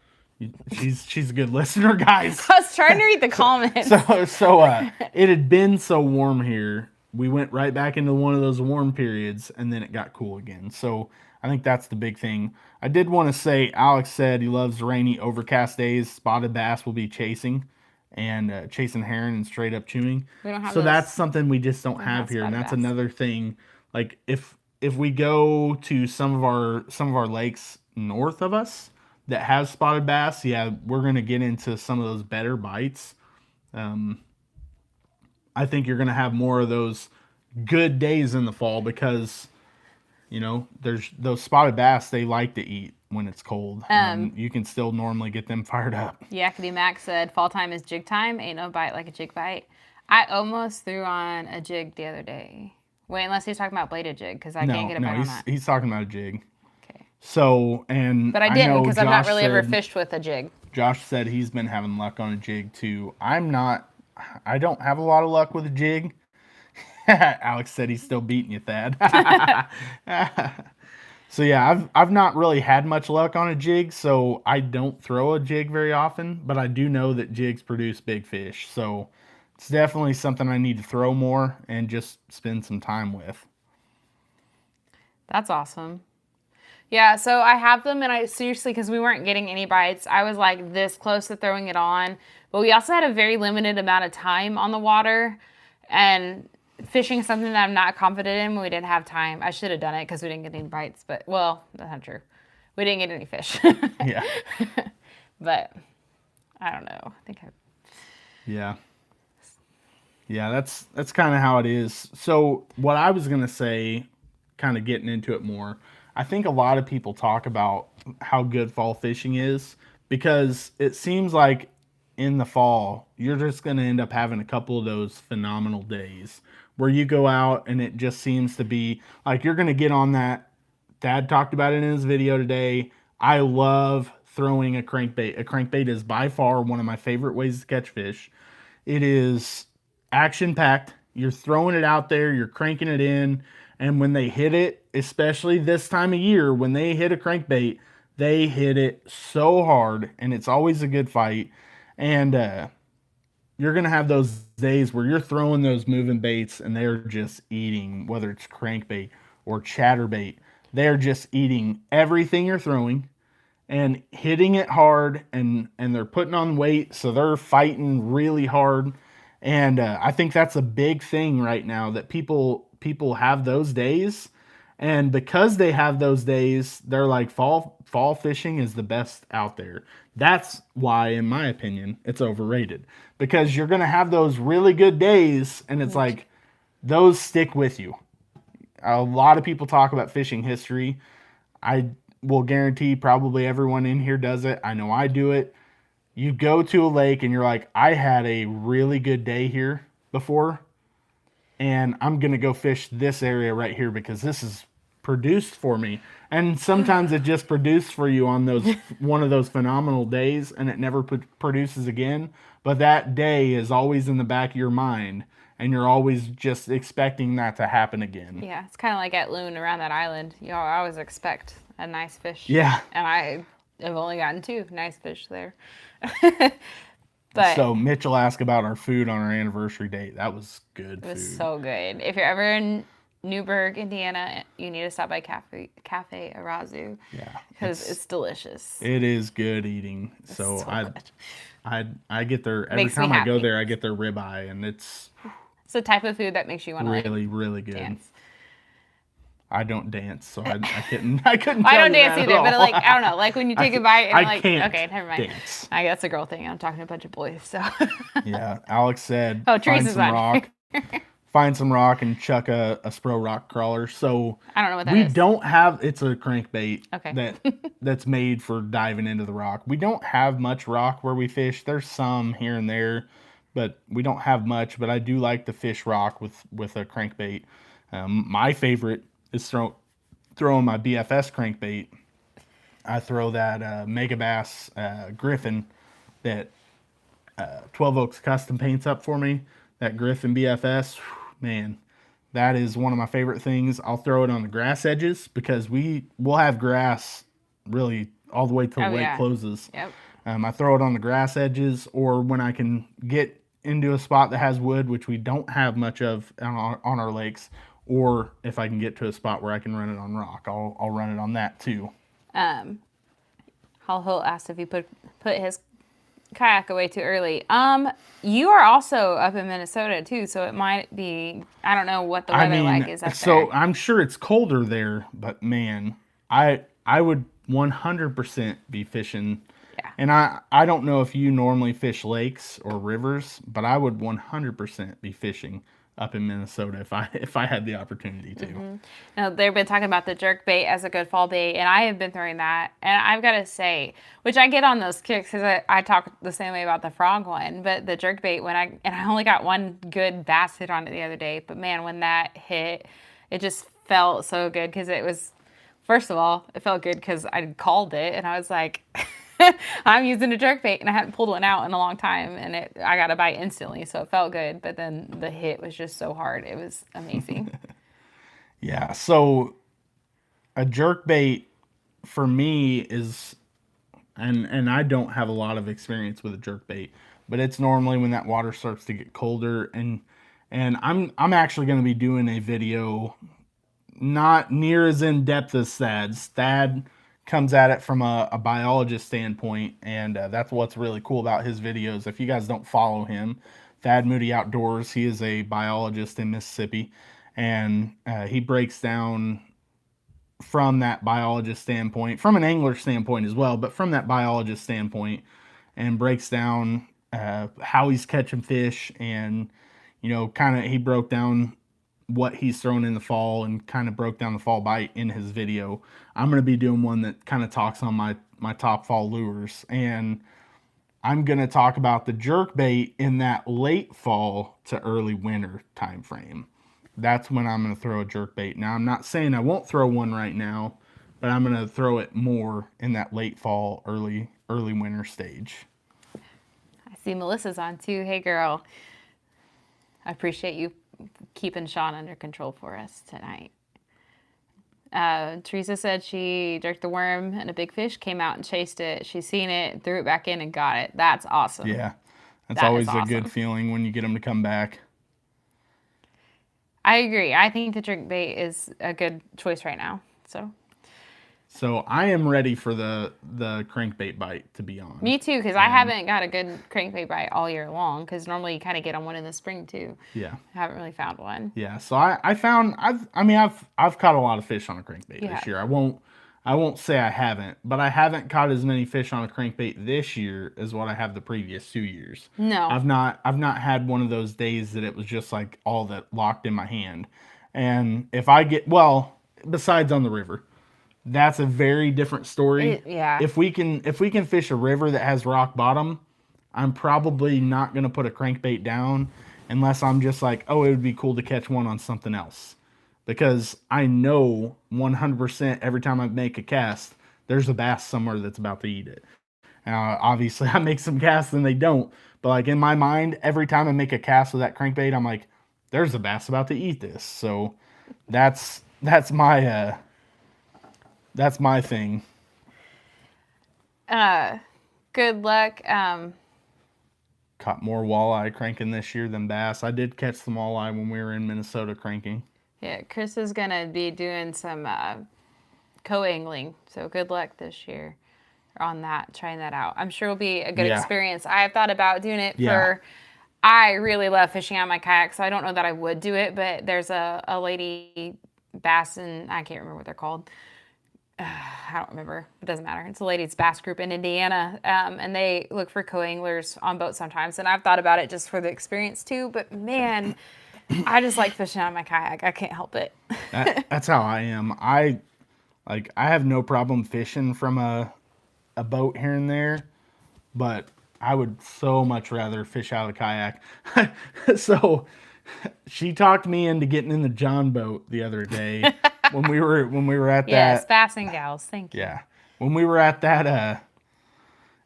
Speaker 1: She's a good listener, guys.
Speaker 2: I was trying to read the comments.
Speaker 1: So it had been so warm here. We went right back into one of those warm periods, and then it got cool again. So I think that's the big thing. I did want to say, Alex said he loves rainy, overcast days. Spotted bass will be chasing herring and straight up chewing.
Speaker 2: We don't have
Speaker 1: so that's something we just don't have here, and that's another thing. Like if we go to some of our lakes north of us that have spotted bass, we're going to get into some of those better bites. I think you're going to have more of those good days in the fall because, you know, there's those spotted bass, they like to eat when it's cold. You can still normally get them fired up.
Speaker 2: Yakety Mac said, fall time is jig time. Ain't no bite like a jig bite. I almost threw on a jig the other day. Wait, unless he's talking about bladed jig, because I can't get a bite on that.
Speaker 1: He's talking about a jig. So,
Speaker 2: but I didn't, because I've not really ever fished with a jig.
Speaker 1: Josh said he's been having luck on a jig too. I'm not I don't have a lot of luck with a jig. Alex said he's still beating you, Thad. So yeah, I've not really had much luck on a jig, so I don't throw a jig very often, but I do know that jigs produce big fish. So it's definitely something I need to throw more and just spend some time with.
Speaker 2: That's awesome. Yeah, so I have them, and I seriously, because we weren't getting any bites, I was like this close to throwing it on. But we also had a very limited amount of time on the water, and fishing something that I'm not confident in, we didn't have time. I should have done it because we didn't get any bites, but, well, that's not true. We didn't get any fish.
Speaker 1: Yeah.
Speaker 2: But I don't know. I think
Speaker 1: Yeah. Yeah, that's kind of how it is. So what I was going to say, kind of getting into it more, I think a lot of people talk about how good fall fishing is because it seems like in the fall, you're just going to end up having a couple of those phenomenal days where you go out and it just seems to be like you're going to get on that. Dad talked about it in his video today. I love throwing a crankbait. A crankbait is by far one of my favorite ways to catch fish. It is action-packed. You're throwing it out there, you're cranking it in, and when they hit it, especially this time of year, when they hit a crankbait, they hit it so hard, and it's always a good fight. And you're going to have those days where you're throwing those moving baits, and they're just eating, whether it's crankbait or chatterbait. They're just eating everything you're throwing and hitting it hard, and they're putting on weight, so they're fighting really hard. And I think that's a big thing right now, that people have those days, and because they have those days, they're like fall fishing is the best out there. That's why, in my opinion, it's overrated, because you're gonna have those really good days, and it's like those stick with you. A lot of people talk about fishing history. I will guarantee probably everyone in here does it. I know I do it. You go to a lake and you're like, I had a really good day here before, and I'm going to go fish this area right here because this is produced for me. And sometimes it just produced for you on those one of those phenomenal days, and it never produces again. But that day is always in the back of your mind, and you're always just expecting that to happen again.
Speaker 2: Yeah, it's kind of like at Loon around that island. You always expect a nice fish.
Speaker 1: Yeah.
Speaker 2: And I have only gotten 2 nice fish there. But
Speaker 1: so Mitchell asked about our food on our anniversary date. That was good food.
Speaker 2: It was so good. If you're ever in Newburgh, Indiana, you need to stop by Cafe Arazu.
Speaker 1: Yeah.
Speaker 2: Because it's delicious.
Speaker 1: It is good eating. So I get their, every
Speaker 2: Makes me
Speaker 1: time I go
Speaker 2: happy.
Speaker 1: there, I get their ribeye, and it's
Speaker 2: the type of food that makes you want to
Speaker 1: really, really good.
Speaker 2: dance.
Speaker 1: I don't dance, so I couldn't. I couldn't.
Speaker 2: I
Speaker 1: tell
Speaker 2: don't
Speaker 1: you
Speaker 2: dance
Speaker 1: that
Speaker 2: either,
Speaker 1: at
Speaker 2: but
Speaker 1: all.
Speaker 2: like I don't know, like when you take a bite and
Speaker 1: I
Speaker 2: like
Speaker 1: can't
Speaker 2: okay, never mind.
Speaker 1: dance.
Speaker 2: That's a girl thing. I'm talking to a bunch of boys, so.
Speaker 1: Yeah, Alex said,
Speaker 2: Oh,
Speaker 1: find
Speaker 2: Teresa's
Speaker 1: some
Speaker 2: on
Speaker 1: rock, find some rock, and chuck a Spro rock crawler. So
Speaker 2: I don't know what that
Speaker 1: we
Speaker 2: is.
Speaker 1: don't have. It's a crankbait
Speaker 2: Okay.
Speaker 1: that's made for diving into the rock. We don't have much rock where we fish. There's some here and there, but we don't have much. But I do like to fish rock with a crankbait. My favorite is throwing my BFS crankbait. I throw that Mega Bass Griffin that 12 Oaks Custom paints up for me. That Griffin BFS, man, that is one of my favorite things. I'll throw it on the grass edges because we'll have grass really all the way till the lake closes.
Speaker 2: Yep.
Speaker 1: I throw it on the grass edges, or when I can get into a spot that has wood, which we don't have much of on our lakes, or if I can get to a spot where I can run it on rock, I'll run it on that too.
Speaker 2: Hall asked if he put his kayak away too early. You are also up in Minnesota too, so it might be, I don't know what the weather like is up
Speaker 1: so
Speaker 2: there.
Speaker 1: I'm sure it's colder there, but man, I would 100% be fishing.
Speaker 2: Yeah.
Speaker 1: And I don't know if you normally fish lakes or rivers, but I would 100% be fishing up in Minnesota if I had the opportunity to.
Speaker 2: Mm-hmm. Now, they've been talking about the jerk bait as a good fall bait, and I have been throwing that. And I've got to say, which I get on those kicks because I talk the same way about the frog one, but the jerk bait, I only got one good bass hit on it the other day, but man, when that hit, it just felt so good because it was, first of all, it felt good because I called it, and I was like, I'm using a jerkbait and I hadn't pulled one out in a long time, and I got a bite instantly, so it felt good. But then the hit was just so hard. It was amazing.
Speaker 1: Yeah. So a jerkbait for me is, and I don't have a lot of experience with a jerkbait, but it's normally when that water starts to get colder, and I'm actually going to be doing a video not near as in depth as Thad's. Thad comes at it from a biologist standpoint, and that's what's really cool about his videos. If you guys don't follow him, Thad Moody Outdoors, he is a biologist in Mississippi, and he breaks down from that biologist standpoint, from an angler standpoint as well, but from that biologist standpoint, and breaks down how he's catching fish, and kind of he broke down what he's thrown in the fall and kind of broke down the fall bite in his video. I'm going to be doing one that kind of talks on my top fall lures, and I'm going to talk about the jerkbait in that late fall to early winter time frame. That's when I'm going to throw a jerkbait. Now, I'm not saying I won't throw one right now, but I'm going to throw it more in that late fall, early winter stage.
Speaker 2: I see Melissa's on too. Hey, girl. I appreciate you keeping Sean under control for us tonight. Teresa said she jerked the worm and a big fish came out and chased it. She's seen it, threw it back in, and got it. That's awesome.
Speaker 1: Yeah, that's always a good feeling when you get them to come back.
Speaker 2: I agree. I think the jerkbait is a good choice right now. So
Speaker 1: I am ready for the crankbait bite to be on.
Speaker 2: Me too, because I haven't got a good crankbait bite all year long, because normally you kind of get on one in the spring too.
Speaker 1: Yeah.
Speaker 2: I haven't really found one.
Speaker 1: Yeah, so I found I've caught a lot of fish on a crankbait this year. I won't say I haven't, but I haven't caught as many fish on a crankbait this year as what I have the previous 2 years.
Speaker 2: No.
Speaker 1: I've not had one of those days that it was just like all that locked in my hand. And if I get, besides on the river, that's a very different story.
Speaker 2: Yeah.
Speaker 1: If we can fish a river that has rock bottom, I'm probably not going to put a crankbait down unless I'm just like, oh, it would be cool to catch one on something else. Because I know 100% every time I make a cast, there's a bass somewhere that's about to eat it. Obviously, I make some casts and they don't. But like in my mind, every time I make a cast with that crankbait, I'm like, there's a bass about to eat this. So that's my thing.
Speaker 2: Good luck.
Speaker 1: Caught more walleye cranking this year than bass. I did catch some walleye when we were in Minnesota cranking.
Speaker 2: Yeah, Chris is going to be doing some co-angling, so good luck this year on that, trying that out. I'm sure it'll be a good experience. I have thought about doing it I really love fishing on my kayak, so I don't know that I would do it, but there's a lady bass, and I can't remember what they're called. I don't remember. It doesn't matter. It's a ladies' bass group in Indiana, and they look for co-anglers on boats sometimes, and I've thought about it just for the experience too, but man... I just like fishing on my kayak. I can't help it.
Speaker 1: That's how I am. I have no problem fishing from a boat here and there, but I would so much rather fish out of a kayak. So she talked me into getting in the John boat the other day when we were at that.
Speaker 2: Yes, bass and gals. Thank you.
Speaker 1: Yeah, when we were at that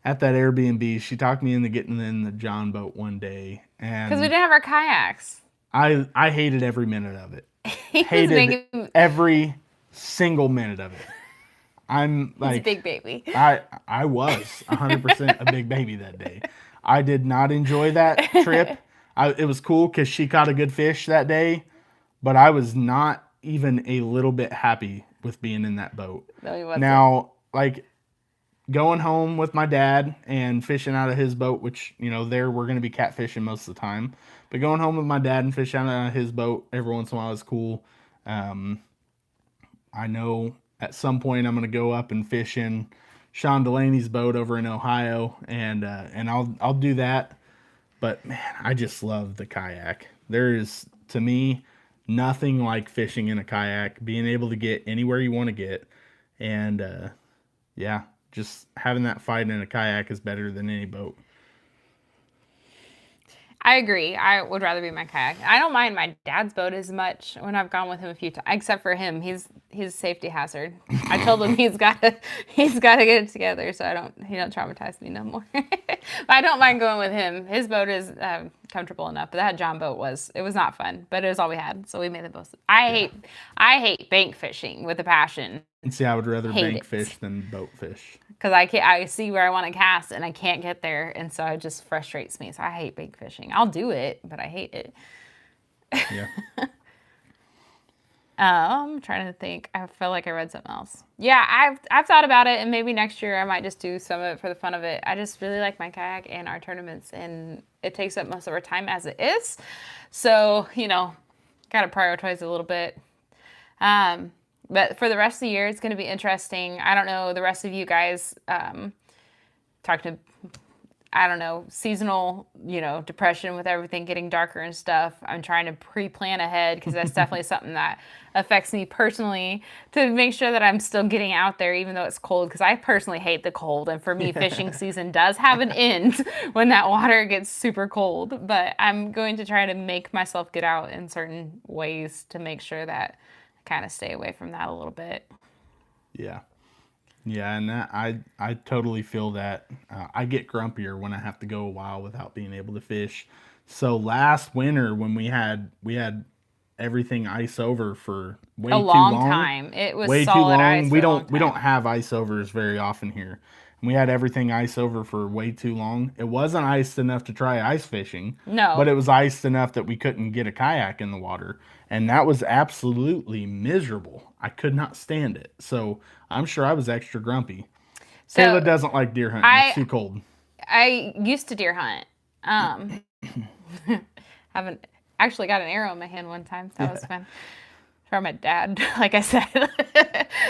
Speaker 1: Airbnb, she talked me into getting in the John boat one day, and
Speaker 2: because we didn't have our kayaks.
Speaker 1: I hated every minute of it. Hated every single minute of it. I'm like...
Speaker 2: He's a big baby.
Speaker 1: I was 100% a big baby that day. I did not enjoy that trip. It was cool because she caught a good fish that day, but I was not even a little bit happy with being in that boat.
Speaker 2: No, he wasn't.
Speaker 1: Now, like... going home with my dad and fishing out of his boat, which, there we're going to be catfishing most of the time. But going home with my dad and fishing out of his boat every once in a while is cool. I know at some point I'm going to go up and fish in Sean Delaney's boat over in Ohio, and I'll do that. But, man, I just love the kayak. There is, to me, nothing like fishing in a kayak, being able to get anywhere you want to get. And, just having that fight in a kayak is better than any boat.
Speaker 2: I agree. I would rather be in my kayak. I don't mind my dad's boat as much when I've gone with him a few times, except for him. He's a safety hazard. I told him he's got to get it together so he don't traumatize me no more. But I don't mind going with him. His boat is comfortable enough. But that John boat was not fun, but it was all we had, so we made the most. I hate bank fishing with a passion.
Speaker 1: And see, I would rather bank fish than boat fish.
Speaker 2: Because I see where I want to cast and I can't get there, and so it just frustrates me. So I hate bank fishing. I'll do it, but I hate it.
Speaker 1: Yeah.
Speaker 2: I'm trying to think. I feel like I read something else. Yeah, I've thought about it, and maybe next year I might just do some of it for the fun of it. I just really like my kayak and our tournaments, and it takes up most of our time as it is. So, got to prioritize a little bit. But for the rest of the year, it's going to be interesting. I don't know, the rest of you guys, talking to, I don't know, seasonal, depression with everything getting darker and stuff. I'm trying to pre-plan ahead because that's definitely something that affects me personally, to make sure that I'm still getting out there even though it's cold, because I personally hate the cold. And for me, fishing season does have an end when that water gets super cold. But I'm going to try to make myself get out in certain ways to make sure that kind of stay away from that a little bit.
Speaker 1: Yeah, and I totally feel that. I get grumpier when I have to go a while without being able to fish. So last winter when we had everything ice over for way too long
Speaker 2: time, it was
Speaker 1: way
Speaker 2: solid
Speaker 1: too long.
Speaker 2: Ice
Speaker 1: We don't have ice overs very often here. We had everything ice over for way too long. It wasn't iced enough to try ice fishing.
Speaker 2: No.
Speaker 1: But it was iced enough that we couldn't get a kayak in the water. And that was absolutely miserable. I could not stand it. So I'm sure I was extra grumpy. So, Kayla doesn't like deer hunting. It's too cold.
Speaker 2: I used to deer hunt. Haven't actually got an arrow in my hand one time. So that was fun. From my dad, like I said.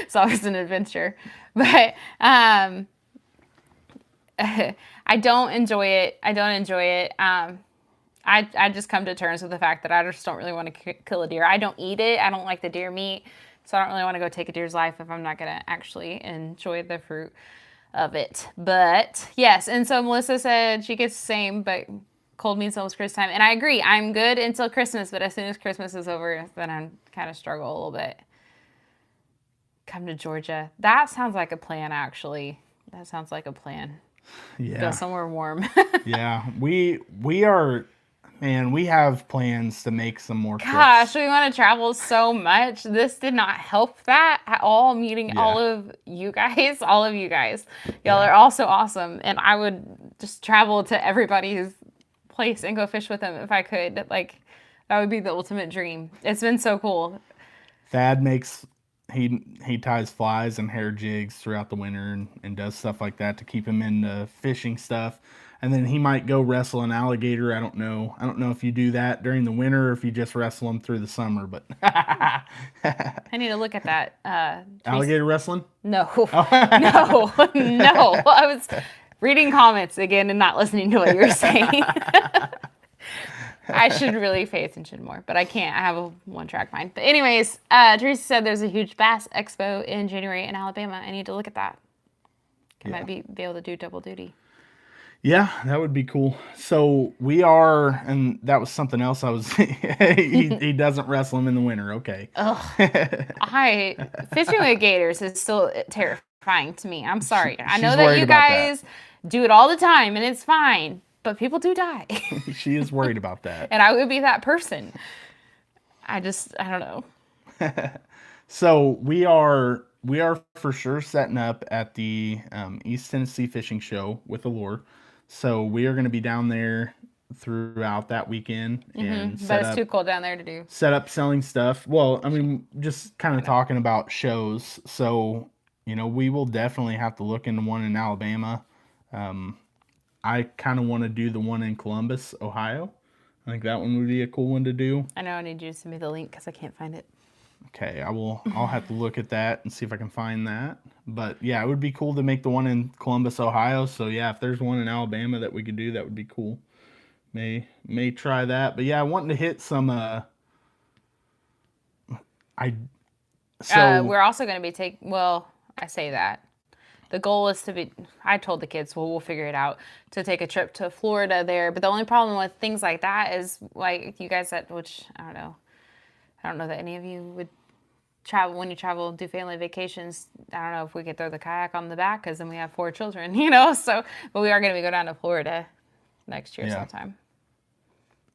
Speaker 2: It's always an adventure. But I don't enjoy it. I just come to terms with the fact that I just don't really want to kill a deer. I don't eat it. I don't like the deer meat. So I don't really want to go take a deer's life if I'm not going to actually enjoy the fruit of it. But yes, and so Melissa said she gets the same, but cold means almost Christmas time. And I agree. I'm good until Christmas, but as soon as Christmas is over, then I kind of struggle a little bit. Come to Georgia. That sounds like a plan, actually. That sounds like a plan.
Speaker 1: Yeah.
Speaker 2: Go somewhere warm.
Speaker 1: Yeah. We are, man, we have plans to make some more trips.
Speaker 2: Gosh, we want to travel so much. This did not help that at all, meeting all of you guys. Y'all are all so awesome. And I would just travel to everybody's place and go fish with them if I could. Like, that would be the ultimate dream. It's been so cool.
Speaker 1: Thad makes... He ties flies and hair jigs throughout the winter and does stuff like that to keep him into fishing stuff. And then he might go wrestle an alligator. I don't know if you do that during the winter or if you just wrestle them through the summer. But
Speaker 2: I need to look at that.
Speaker 1: Alligator wrestling?
Speaker 2: No. No. I was reading comments again and not listening to what you were saying. I should really pay attention more, but I can't. I have a one-track mind. But anyways, Teresa said there's a huge bass expo in January in Alabama. I need to look at that. I might be able to do double duty.
Speaker 1: Yeah, that would be cool. So we are, and that was something else I was, he doesn't wrestle him in the winter. Okay.
Speaker 2: Ugh. Fishing with gators is still terrifying to me. I'm sorry. I know that you guys do it all the time and it's fine. But people do die.
Speaker 1: She is worried about that.
Speaker 2: And I would be that person. I don't know.
Speaker 1: So we are for sure setting up at the East Tennessee Fishing Show with Allure. So we are going to be down there throughout that weekend. And
Speaker 2: but it's too cold down there to do.
Speaker 1: Set up selling stuff. Well, I mean, just kind of talking about shows. So, we will definitely have to look into one in Alabama. I kind of want to do the one in Columbus, Ohio. I think that one would be a cool one to do.
Speaker 2: I know I need you to send me the link because I can't find it.
Speaker 1: Okay, I'll have to look at that and see if I can find that. But yeah, it would be cool to make the one in Columbus, Ohio. So yeah, if there's one in Alabama that we could do, that would be cool. May try that. But yeah, I wanted to hit some we're
Speaker 2: also going to be I say that. the goal is to be, I told the kids, well, we'll figure it out, to take a trip to Florida there. But the only problem with things like that is, like, you guys which, I don't know that any of you would travel, when you travel, do family vacations. I don't know if we could throw the kayak on the back, because then we have 4 children, so, but we are going to go down to Florida next year sometime.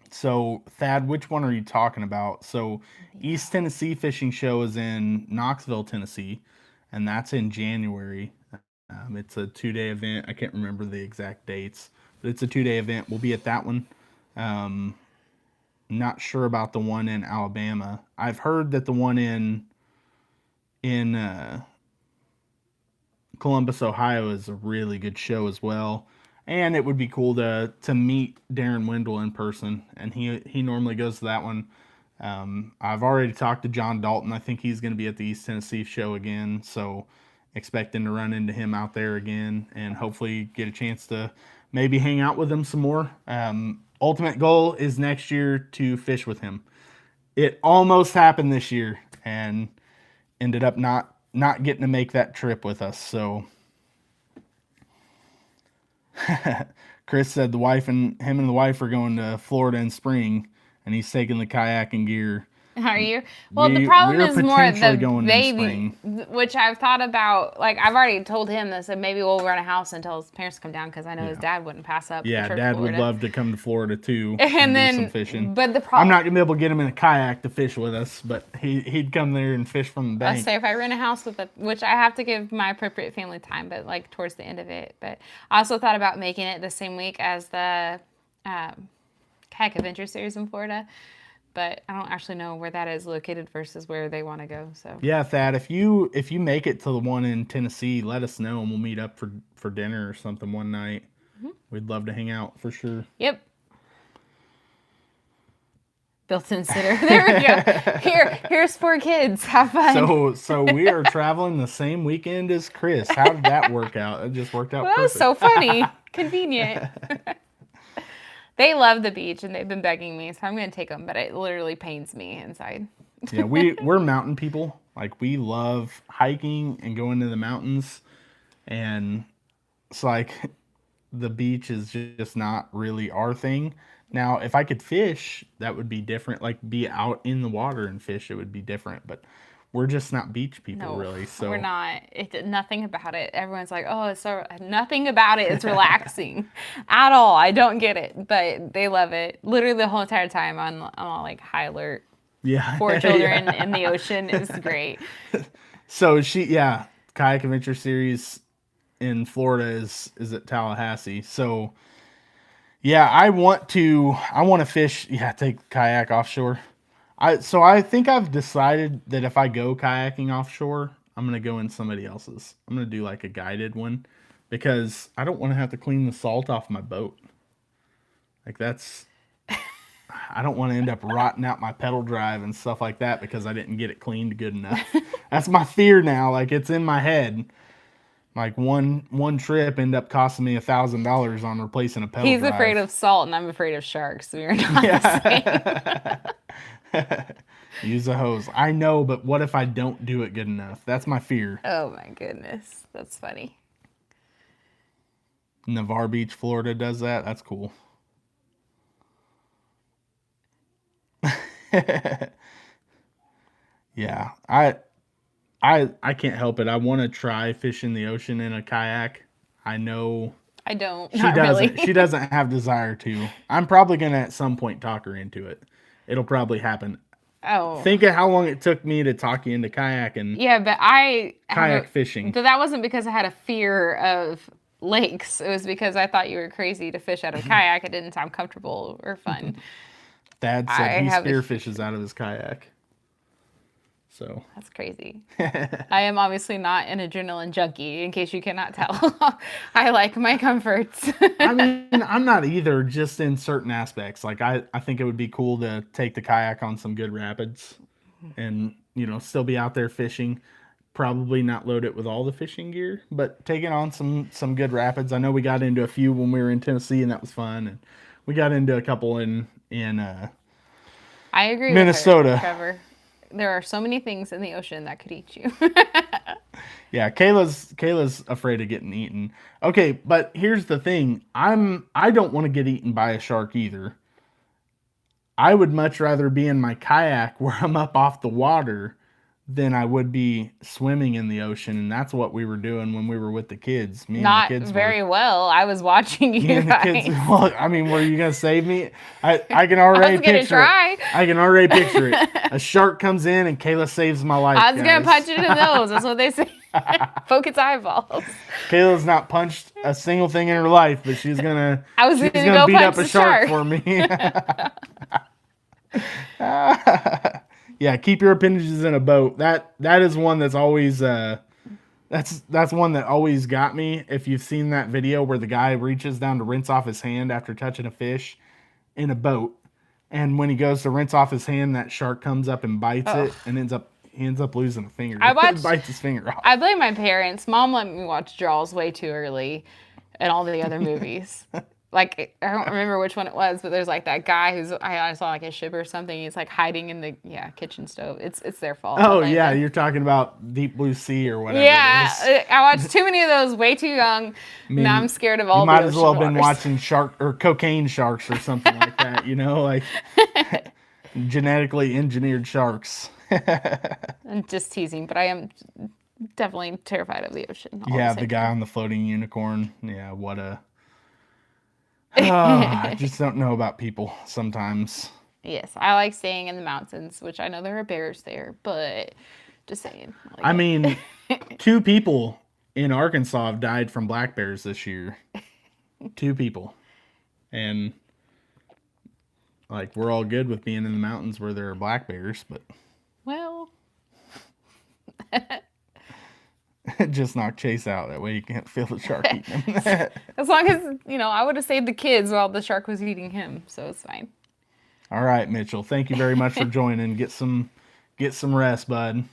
Speaker 1: So, Thad, which one are you talking about? So, East Tennessee Fishing Show is in Knoxville, Tennessee, and that's in January. It's a 2-day event. I can't remember the exact dates, but it's a 2-day event. We'll be at that one. Not sure about the one in Alabama. I've heard that the one in Columbus, Ohio is a really good show as well. And it would be cool to meet Darren Wendell in person, and he normally goes to that one. I've already talked to John Dalton. I think he's going to be at the East Tennessee show again, so expecting to run into him out there again and hopefully get a chance to maybe hang out with him some more. Ultimate goal is next year to fish with him. It almost happened this year and ended up not getting to make that trip with us, so... Chris said him and the wife are going to Florida in spring, and he's taking the kayaking gear.
Speaker 2: Are you? Well, the problem is more the baby,
Speaker 1: in
Speaker 2: which I've thought about. Like, I've already told him this, and maybe we'll rent a house until his parents come down, because I know his dad wouldn't pass up.
Speaker 1: Yeah, Dad would love to come to Florida too
Speaker 2: and then
Speaker 1: do some fishing.
Speaker 2: But the problem,
Speaker 1: I'm not gonna be able to get him in a kayak to fish with us, but he'd come there and fish from the bank.
Speaker 2: I'll say if I rent a house which I have to give my appropriate family time, but like towards the end of it. But I also thought about making it the same week as the Kayak Adventure Series in Florida. But I don't actually know where that is located versus where they want to go. So
Speaker 1: yeah, Thad, if you make it to the one in Tennessee, let us know and we'll meet up for dinner or something one night. Mm-hmm. We'd love to hang out for sure.
Speaker 2: Yep. Built-in sitter. There we go. Here's 4 kids. Have fun.
Speaker 1: So we are traveling the same weekend as Chris. How did that work out? It just worked out perfect.
Speaker 2: That was so funny. Convenient. They love the beach, and they've been begging me, so I'm going to take them, but it literally pains me inside.
Speaker 1: Yeah, we're mountain people. Like, we love hiking and going to the mountains, and it's like the beach is just not really our thing. Now, if I could fish, that would be different. Like, be out in the water and fish, it would be different, but we're just not beach people, really. So
Speaker 2: we're not. Nothing about it. Everyone's like, oh, it's so... Nothing about it is relaxing at all. I don't get it, but they love it. Literally the whole entire time I'm all like high alert.
Speaker 1: Yeah.
Speaker 2: 4 children in the ocean is great.
Speaker 1: So Kayak Adventure Series in Florida is at Tallahassee. So yeah, I want to fish. Yeah, take kayak offshore. I think I've decided that if I go kayaking offshore, I'm going to go in somebody else's. I'm going to do like a guided one, because I don't want to have to clean the salt off my boat. Like, I don't want to end up rotting out my pedal drive and stuff like that because I didn't get it cleaned good enough. That's my fear now. Like, it's in my head. Like, one trip ended up costing me $1,000 on replacing a pedal drive.
Speaker 2: He's afraid of salt, and I'm afraid of sharks. We're not the same.
Speaker 1: Use a hose. I know, but what if I don't do it good enough? That's my fear.
Speaker 2: Oh my goodness. That's funny.
Speaker 1: Navarre Beach, Florida does that. That's cool. Yeah. I can't help it. I want to try fishing the ocean in a kayak. I know
Speaker 2: I don't.
Speaker 1: She doesn't. Really. She doesn't have desire to. I'm probably gonna at some point talk her into it. It'll probably happen.
Speaker 2: Oh.
Speaker 1: Think of how long it took me to talk you into kayaking.
Speaker 2: Yeah, but
Speaker 1: kayak fishing.
Speaker 2: But that wasn't because I had a fear of lakes. It was because I thought you were crazy to fish out of a kayak. It didn't sound comfortable or fun.
Speaker 1: Dad said he spear fishes out of his kayak. So
Speaker 2: that's crazy. I am obviously not an adrenaline junkie, in case you cannot tell. I like my comforts.
Speaker 1: I mean, I'm not either, just in certain aspects. Like, I think it would be cool to take the kayak on some good rapids and, still be out there fishing. Probably not load it with all the fishing gear, but take it on some good rapids. I know we got into a few when we were in Tennessee, and that was fun. And we got into a couple in
Speaker 2: I agree
Speaker 1: Minnesota.
Speaker 2: With her, Trevor. There are so many things in the ocean that could eat you.
Speaker 1: Yeah, Kayla's afraid of getting eaten. Okay, but here's the thing. I don't want to get eaten by a shark either. I would much rather be in my kayak where I'm up off the water than I would be swimming in the ocean, and that's what we were doing when we were with the kids. Me and the
Speaker 2: Not
Speaker 1: kids
Speaker 2: very
Speaker 1: were.
Speaker 2: well. I was watching
Speaker 1: Me
Speaker 2: you
Speaker 1: and the kids.
Speaker 2: guys.
Speaker 1: Well, I mean, were you gonna save me? I can
Speaker 2: I
Speaker 1: already
Speaker 2: was gonna
Speaker 1: picture it.
Speaker 2: try.
Speaker 1: I can already picture it. A shark comes in and Kayla saves my life.
Speaker 2: I was gonna
Speaker 1: guys.
Speaker 2: punch it in the nose. That's what they say. Poke its eyeballs.
Speaker 1: Kayla's not punched a single thing in her life, but she's gonna.
Speaker 2: I was
Speaker 1: she's
Speaker 2: gonna go
Speaker 1: beat
Speaker 2: punch
Speaker 1: up a
Speaker 2: the
Speaker 1: shark
Speaker 2: shark.
Speaker 1: for me. Yeah, keep your appendages in a boat. That is one that's always that's one that always got me. If you've seen that video where the guy reaches down to rinse off his hand after touching a fish in a boat, and when he goes to rinse off his hand, that shark comes up and bites it, and he ends up losing a finger.
Speaker 2: I watched-
Speaker 1: bites his finger off.
Speaker 2: I blame my parents. Mom let me watch Jaws way too early, and all the other movies. Like, I don't remember which one it was, but there's like that guy who's, I saw like a ship or something. He's like hiding in the kitchen stove. It's their fault.
Speaker 1: Oh yeah, you're talking about Deep Blue Sea or whatever.
Speaker 2: Yeah, I watched too many of those way too young. Now I'm scared of all.
Speaker 1: You might
Speaker 2: the
Speaker 1: as well have
Speaker 2: ocean
Speaker 1: been
Speaker 2: waters.
Speaker 1: watching shark or cocaine sharks or something like that. You know, like genetically engineered sharks.
Speaker 2: I'm just teasing, but I am definitely terrified of the ocean.
Speaker 1: Yeah, the guy on the floating unicorn. Yeah, what a. I just don't know about people sometimes.
Speaker 2: Yes, I like staying in the mountains, which I know there are bears there, but just saying.
Speaker 1: I mean, 2 people in Arkansas have died from black bears this year. 2 people. And, like, we're all good with being in the mountains where there are black bears, but
Speaker 2: Well,
Speaker 1: just knock Chase out. That way you can't feel the shark eating him.
Speaker 2: as long as, I would have saved the kids while the shark was eating him, so it's fine.
Speaker 1: All right, Mitchell. Thank you very much for joining. Get some rest, bud.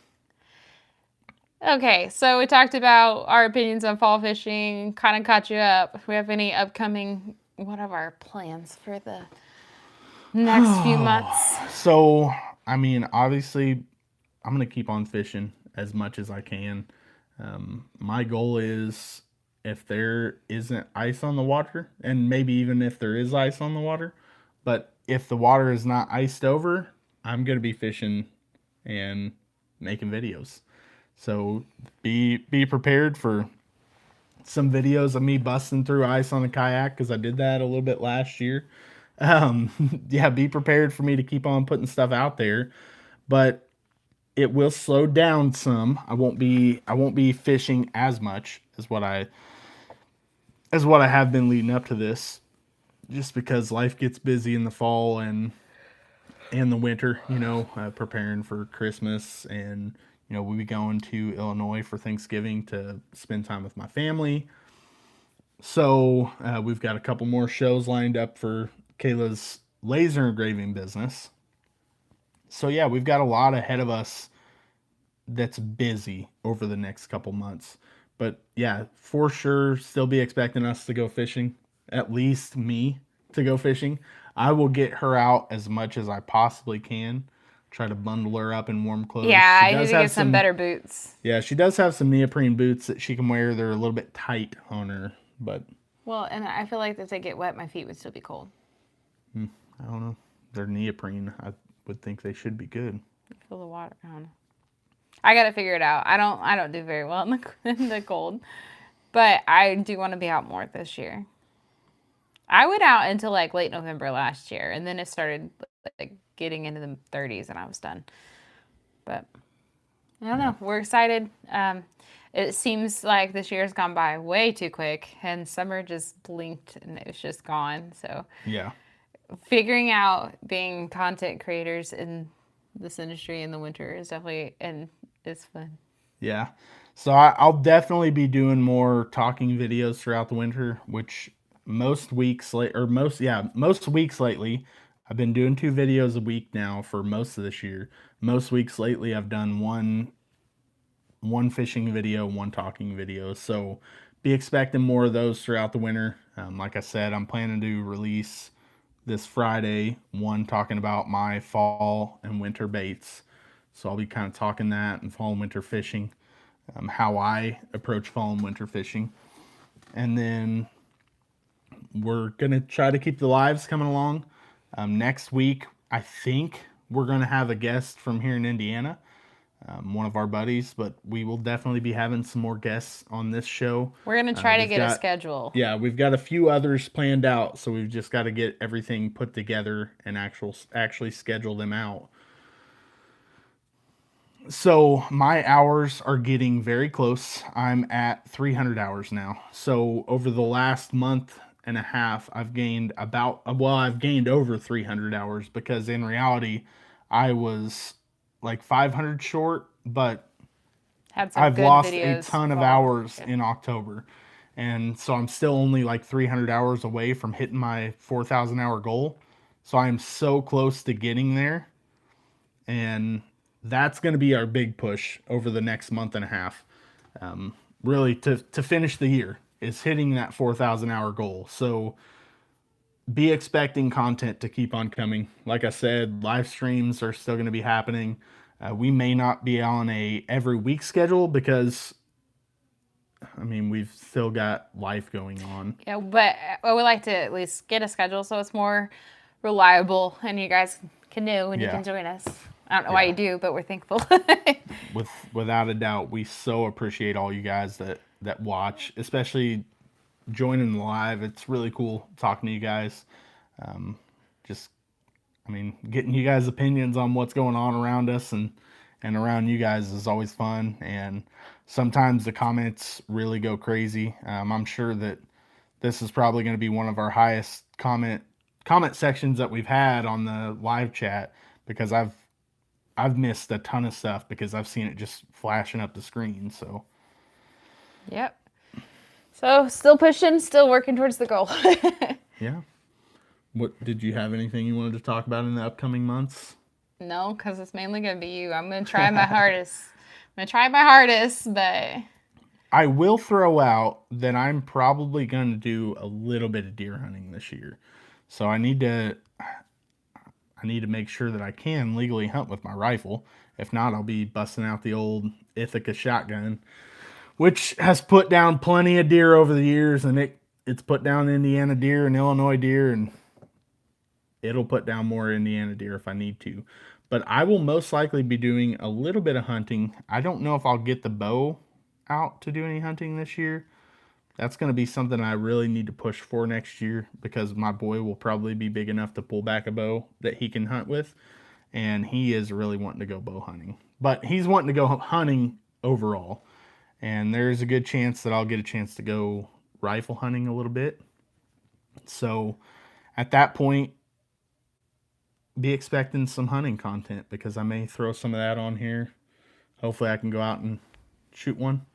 Speaker 2: Okay, so we talked about our opinions on fall fishing, kind of caught you up. If we have any upcoming, what are our plans for the next few months?
Speaker 1: So, I mean, obviously, I'm going to keep on fishing as much as I can. My goal is if there isn't ice on the water, and maybe even if there is ice on the water, but if the water is not iced over, I'm going to be fishing and making videos. So be prepared for some videos of me busting through ice on the kayak, because I did that a little bit last year. Yeah, be prepared for me to keep on putting stuff out there, but it will slow down some. I won't be fishing as much as what I have been leading up to this, just because life gets busy in the fall and the winter, preparing for Christmas, and we'll be going to Illinois for Thanksgiving to spend time with my family. So we've got a couple more shows lined up for Kayla's laser engraving business. So yeah, we've got a lot ahead of us that's busy over the next couple months. But yeah, for sure, still be expecting us to go fishing. At least me to go fishing. I will get her out as much as I possibly can. Try to bundle her up in warm clothes.
Speaker 2: Yeah, I need to get some better boots.
Speaker 1: Yeah, she does have some neoprene boots that she can wear. They're a little bit tight on her, but...
Speaker 2: Well, and I feel like if they get wet, my feet would still be cold.
Speaker 1: I don't know. They're neoprene. I would think they should be good.
Speaker 2: Feel the water. I don't know. I got to figure it out. I don't do very well in the cold, but I do want to be out more this year. I went out until like late November last year, and then it started like getting into the 30s, and I was done. But I don't know. We're excited. It seems like this year's gone by way too quick, and summer just blinked and it was just gone. So
Speaker 1: yeah,
Speaker 2: figuring out being content creators in this industry in the winter is definitely it's fun.
Speaker 1: Yeah. So I'll definitely be doing more talking videos throughout the winter, which most weeks lately, I've been doing 2 videos a week now for most of this year. Most weeks lately, I've done one fishing video, 1 talking video. So be expecting more of those throughout the winter. Like I said, I'm planning to release this Friday one talking about my fall and winter baits. So I'll be kind of talking that and fall and winter fishing. how I approach fall and winter fishing. And then we're going to try to keep the lives coming along. Next week, I think we're going to have a guest from here in Indiana, one of our buddies, but we will definitely be having some more guests on this show.
Speaker 2: We're going to try to
Speaker 1: we've
Speaker 2: get a
Speaker 1: got-
Speaker 2: schedule.
Speaker 1: Yeah, we've got a few others planned out, so we've just got to get everything put together and actually schedule them out. So my hours are getting very close. I'm at 300 hours now. So over the last month and a half, I've gained over 300 hours, because in reality, I was like 500 short, but
Speaker 2: Had some
Speaker 1: I've
Speaker 2: good
Speaker 1: lost a
Speaker 2: videos
Speaker 1: ton of
Speaker 2: fall.
Speaker 1: hours in October. And so I'm still only like 300 hours away from hitting my 4,000 hour goal. So I'm so close to getting there. And that's going to be our big push over the next month and a half. Really, to finish the year is hitting that 4,000 hour goal. So be expecting content to keep on coming. Like I said, live streams are still going to be happening. We may not be on a every week schedule because, I mean, we've still got life going on.
Speaker 2: Yeah, but I would like to at least get a schedule so it's more reliable and you guys can know when you can join us. I don't know why you do, but we're thankful.
Speaker 1: Without a doubt, we so appreciate all you guys that watch, especially joining the live. It's really cool talking to you guys. Getting you guys' opinions on what's going on around us and around you guys is always fun. And sometimes the comments really go crazy. I'm sure that this is probably going to be one of our highest comment sections that we've had on the live chat, because I've missed a ton of stuff because I've seen it just flashing up the screen. So,
Speaker 2: yep. So still pushing, still working towards the goal.
Speaker 1: yeah. What did you have anything you wanted to talk about in the upcoming months?
Speaker 2: No, because it's mainly going to be you. I'm going to try my hardest. But
Speaker 1: I will throw out that I'm probably going to do a little bit of deer hunting this year. So I need to make sure that I can legally hunt with my rifle. If not, I'll be busting out the old Ithaca shotgun, which has put down plenty of deer over the years, and it's put down Indiana deer and Illinois deer, and it'll put down more Indiana deer if I need to. But I will most likely be doing a little bit of hunting. I don't know if I'll get the bow out to do any hunting this year. That's going to be something I really need to push for next year, because my boy will probably be big enough to pull back a bow that he can hunt with. And he is really wanting to go bow hunting. But he's wanting to go hunting overall. And there's a good chance that I'll get a chance to go rifle hunting a little bit. So at that point, be expecting some hunting content, because I may throw some of that on here. Hopefully I can go out and shoot one.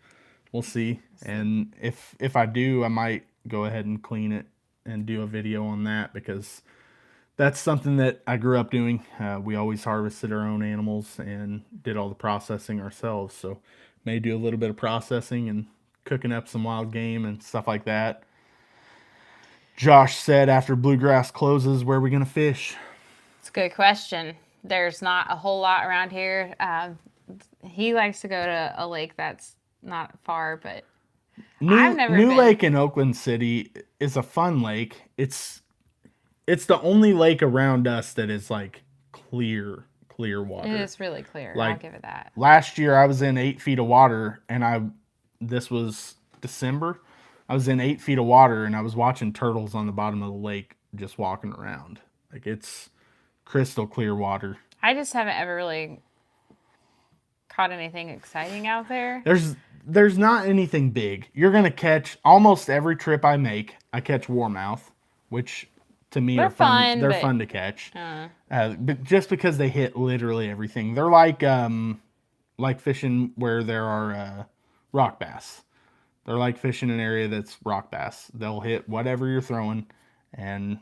Speaker 1: We'll see. And if I do, I might go ahead and clean it and do a video on that, because that's something that I grew up doing. We always harvested our own animals and did all the processing ourselves. So may do a little bit of processing and cooking up some wild game and stuff like that. Josh said, after bluegrass closes, where are we going to fish?
Speaker 2: it's a good question. There's not a whole lot around here. He likes to go to a lake that's not far, but I've never
Speaker 1: New
Speaker 2: been.
Speaker 1: Lake in Oakland City is a fun lake. It's the only lake around us that is like clear water.
Speaker 2: It is really clear.
Speaker 1: Like,
Speaker 2: I'll give it that.
Speaker 1: Last year I was in 8 feet of water, and this was December. I was in 8 feet of water, and I was watching turtles on the bottom of the lake just walking around. Like, it's crystal clear water.
Speaker 2: I just haven't ever really caught anything exciting out there.
Speaker 1: There's not anything big. You're gonna catch almost every trip I make. I catch warmouth, which to me are fun. They're fun to catch. But just because they hit literally everything. They're like fishing where there are rock bass. They're like fishing an area that's rock bass. They'll hit whatever you're throwing, and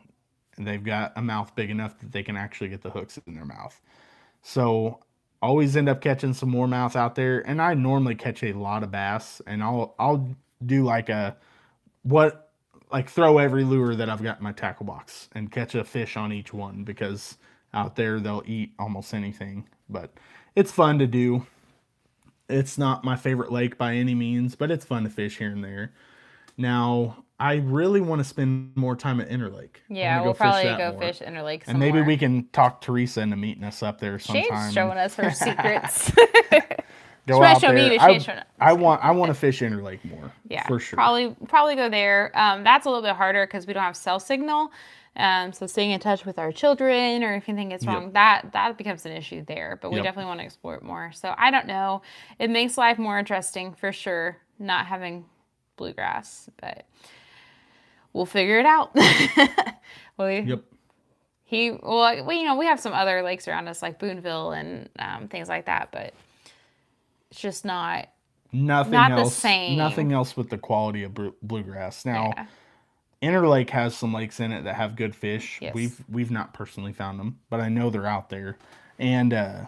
Speaker 1: they've got a mouth big enough that they can actually get the hooks in their mouth. So always end up catching some warmouth out there, and I normally catch a lot of bass, and I'll do throw every lure that I've got in my tackle box and catch a fish on each one, because out there they'll eat almost anything. But it's fun to do. It's not my favorite lake by any means, but it's fun to fish here and there. Now, I really want to spend more time at Interlake.
Speaker 2: Yeah, we'll probably go fish Interlake some
Speaker 1: and maybe
Speaker 2: more.
Speaker 1: we can talk Teresa into meeting us up there sometime.
Speaker 2: She's showing us her secrets.
Speaker 1: Go out there. I want to fish Interlake more. Yeah, for sure.
Speaker 2: Probably go there. That's a little bit harder because we don't have cell signal. So staying in touch with our children or if anything gets wrong, that becomes an issue there. But we definitely want to explore it more. So I don't know. It makes life more interesting for sure, not having bluegrass, but we'll figure it out. We have some other lakes around us like Boonville and things like that, but it's just not the same.
Speaker 1: Nothing else with the quality of bluegrass. Now, Interlake has some lakes in it that have good fish. Yes. We've not personally found them, but I know they're out there, and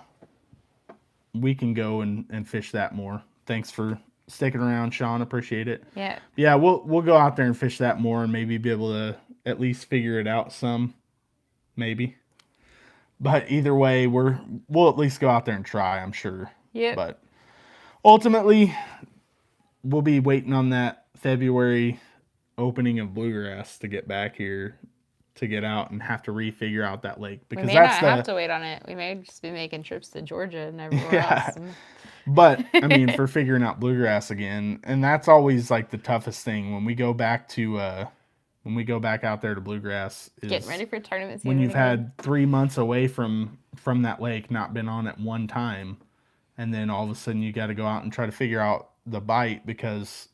Speaker 1: we can go and fish that more. Thanks for sticking around, Sean. Appreciate it. Yeah. We'll go out there and fish that more, and maybe be able to at least figure it out some, maybe. But either way, we'll at least go out there and try. I'm sure.
Speaker 2: Yeah.
Speaker 1: But ultimately, we'll be waiting on that February opening of bluegrass to get back here to get out and have to refigure out that lake, because
Speaker 2: we may not have to wait on it. We may just be making trips to Georgia and everywhere else.
Speaker 1: But I mean, for figuring out bluegrass again, and that's always like the toughest thing when we go back out there to bluegrass, is
Speaker 2: getting ready for tournament season.
Speaker 1: When you've had 3 months away from that lake, not been on it one time, and then all of a sudden you got to go out and try to figure out the bite because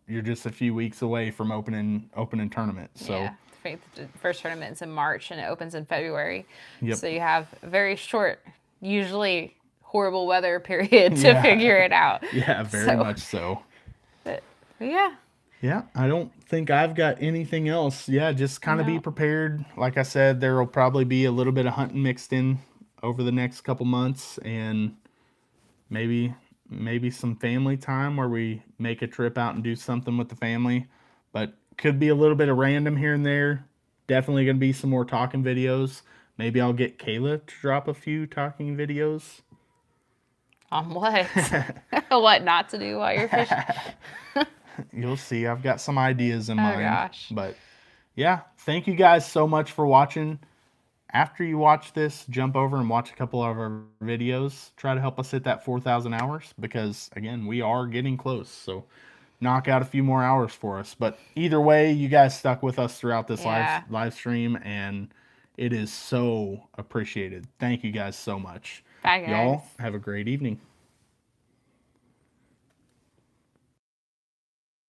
Speaker 1: you're just a few weeks away from opening tournament. So
Speaker 2: the first tournament's in March and it opens in February. So you have a very short, usually horrible weather period to figure it out.
Speaker 1: Yeah, very much so.
Speaker 2: But yeah.
Speaker 1: Yeah, I don't think I've got anything else. Yeah, just kind of be prepared. Like I said, there will probably be a little bit of hunting mixed in over the next couple months, and maybe some family time where we make a trip out and do something with the family. But could be a little bit of random here and there. Definitely going to be some more talking videos. Maybe I'll get Kayla to drop a few talking videos.
Speaker 2: On what? What not to do while you're fishing?
Speaker 1: You'll see. I've got some ideas in mind.
Speaker 2: Oh, gosh.
Speaker 1: But, yeah, thank you guys so much for watching. After you watch this, jump over and watch a couple of our videos. Try to help us hit that 4,000 hours because, again, we are getting close. So knock out a few more hours for us. But either way, you guys stuck with us throughout this live stream, and it is so appreciated. Thank you guys so much.
Speaker 2: Bye, guys.
Speaker 1: Y'all have a great evening.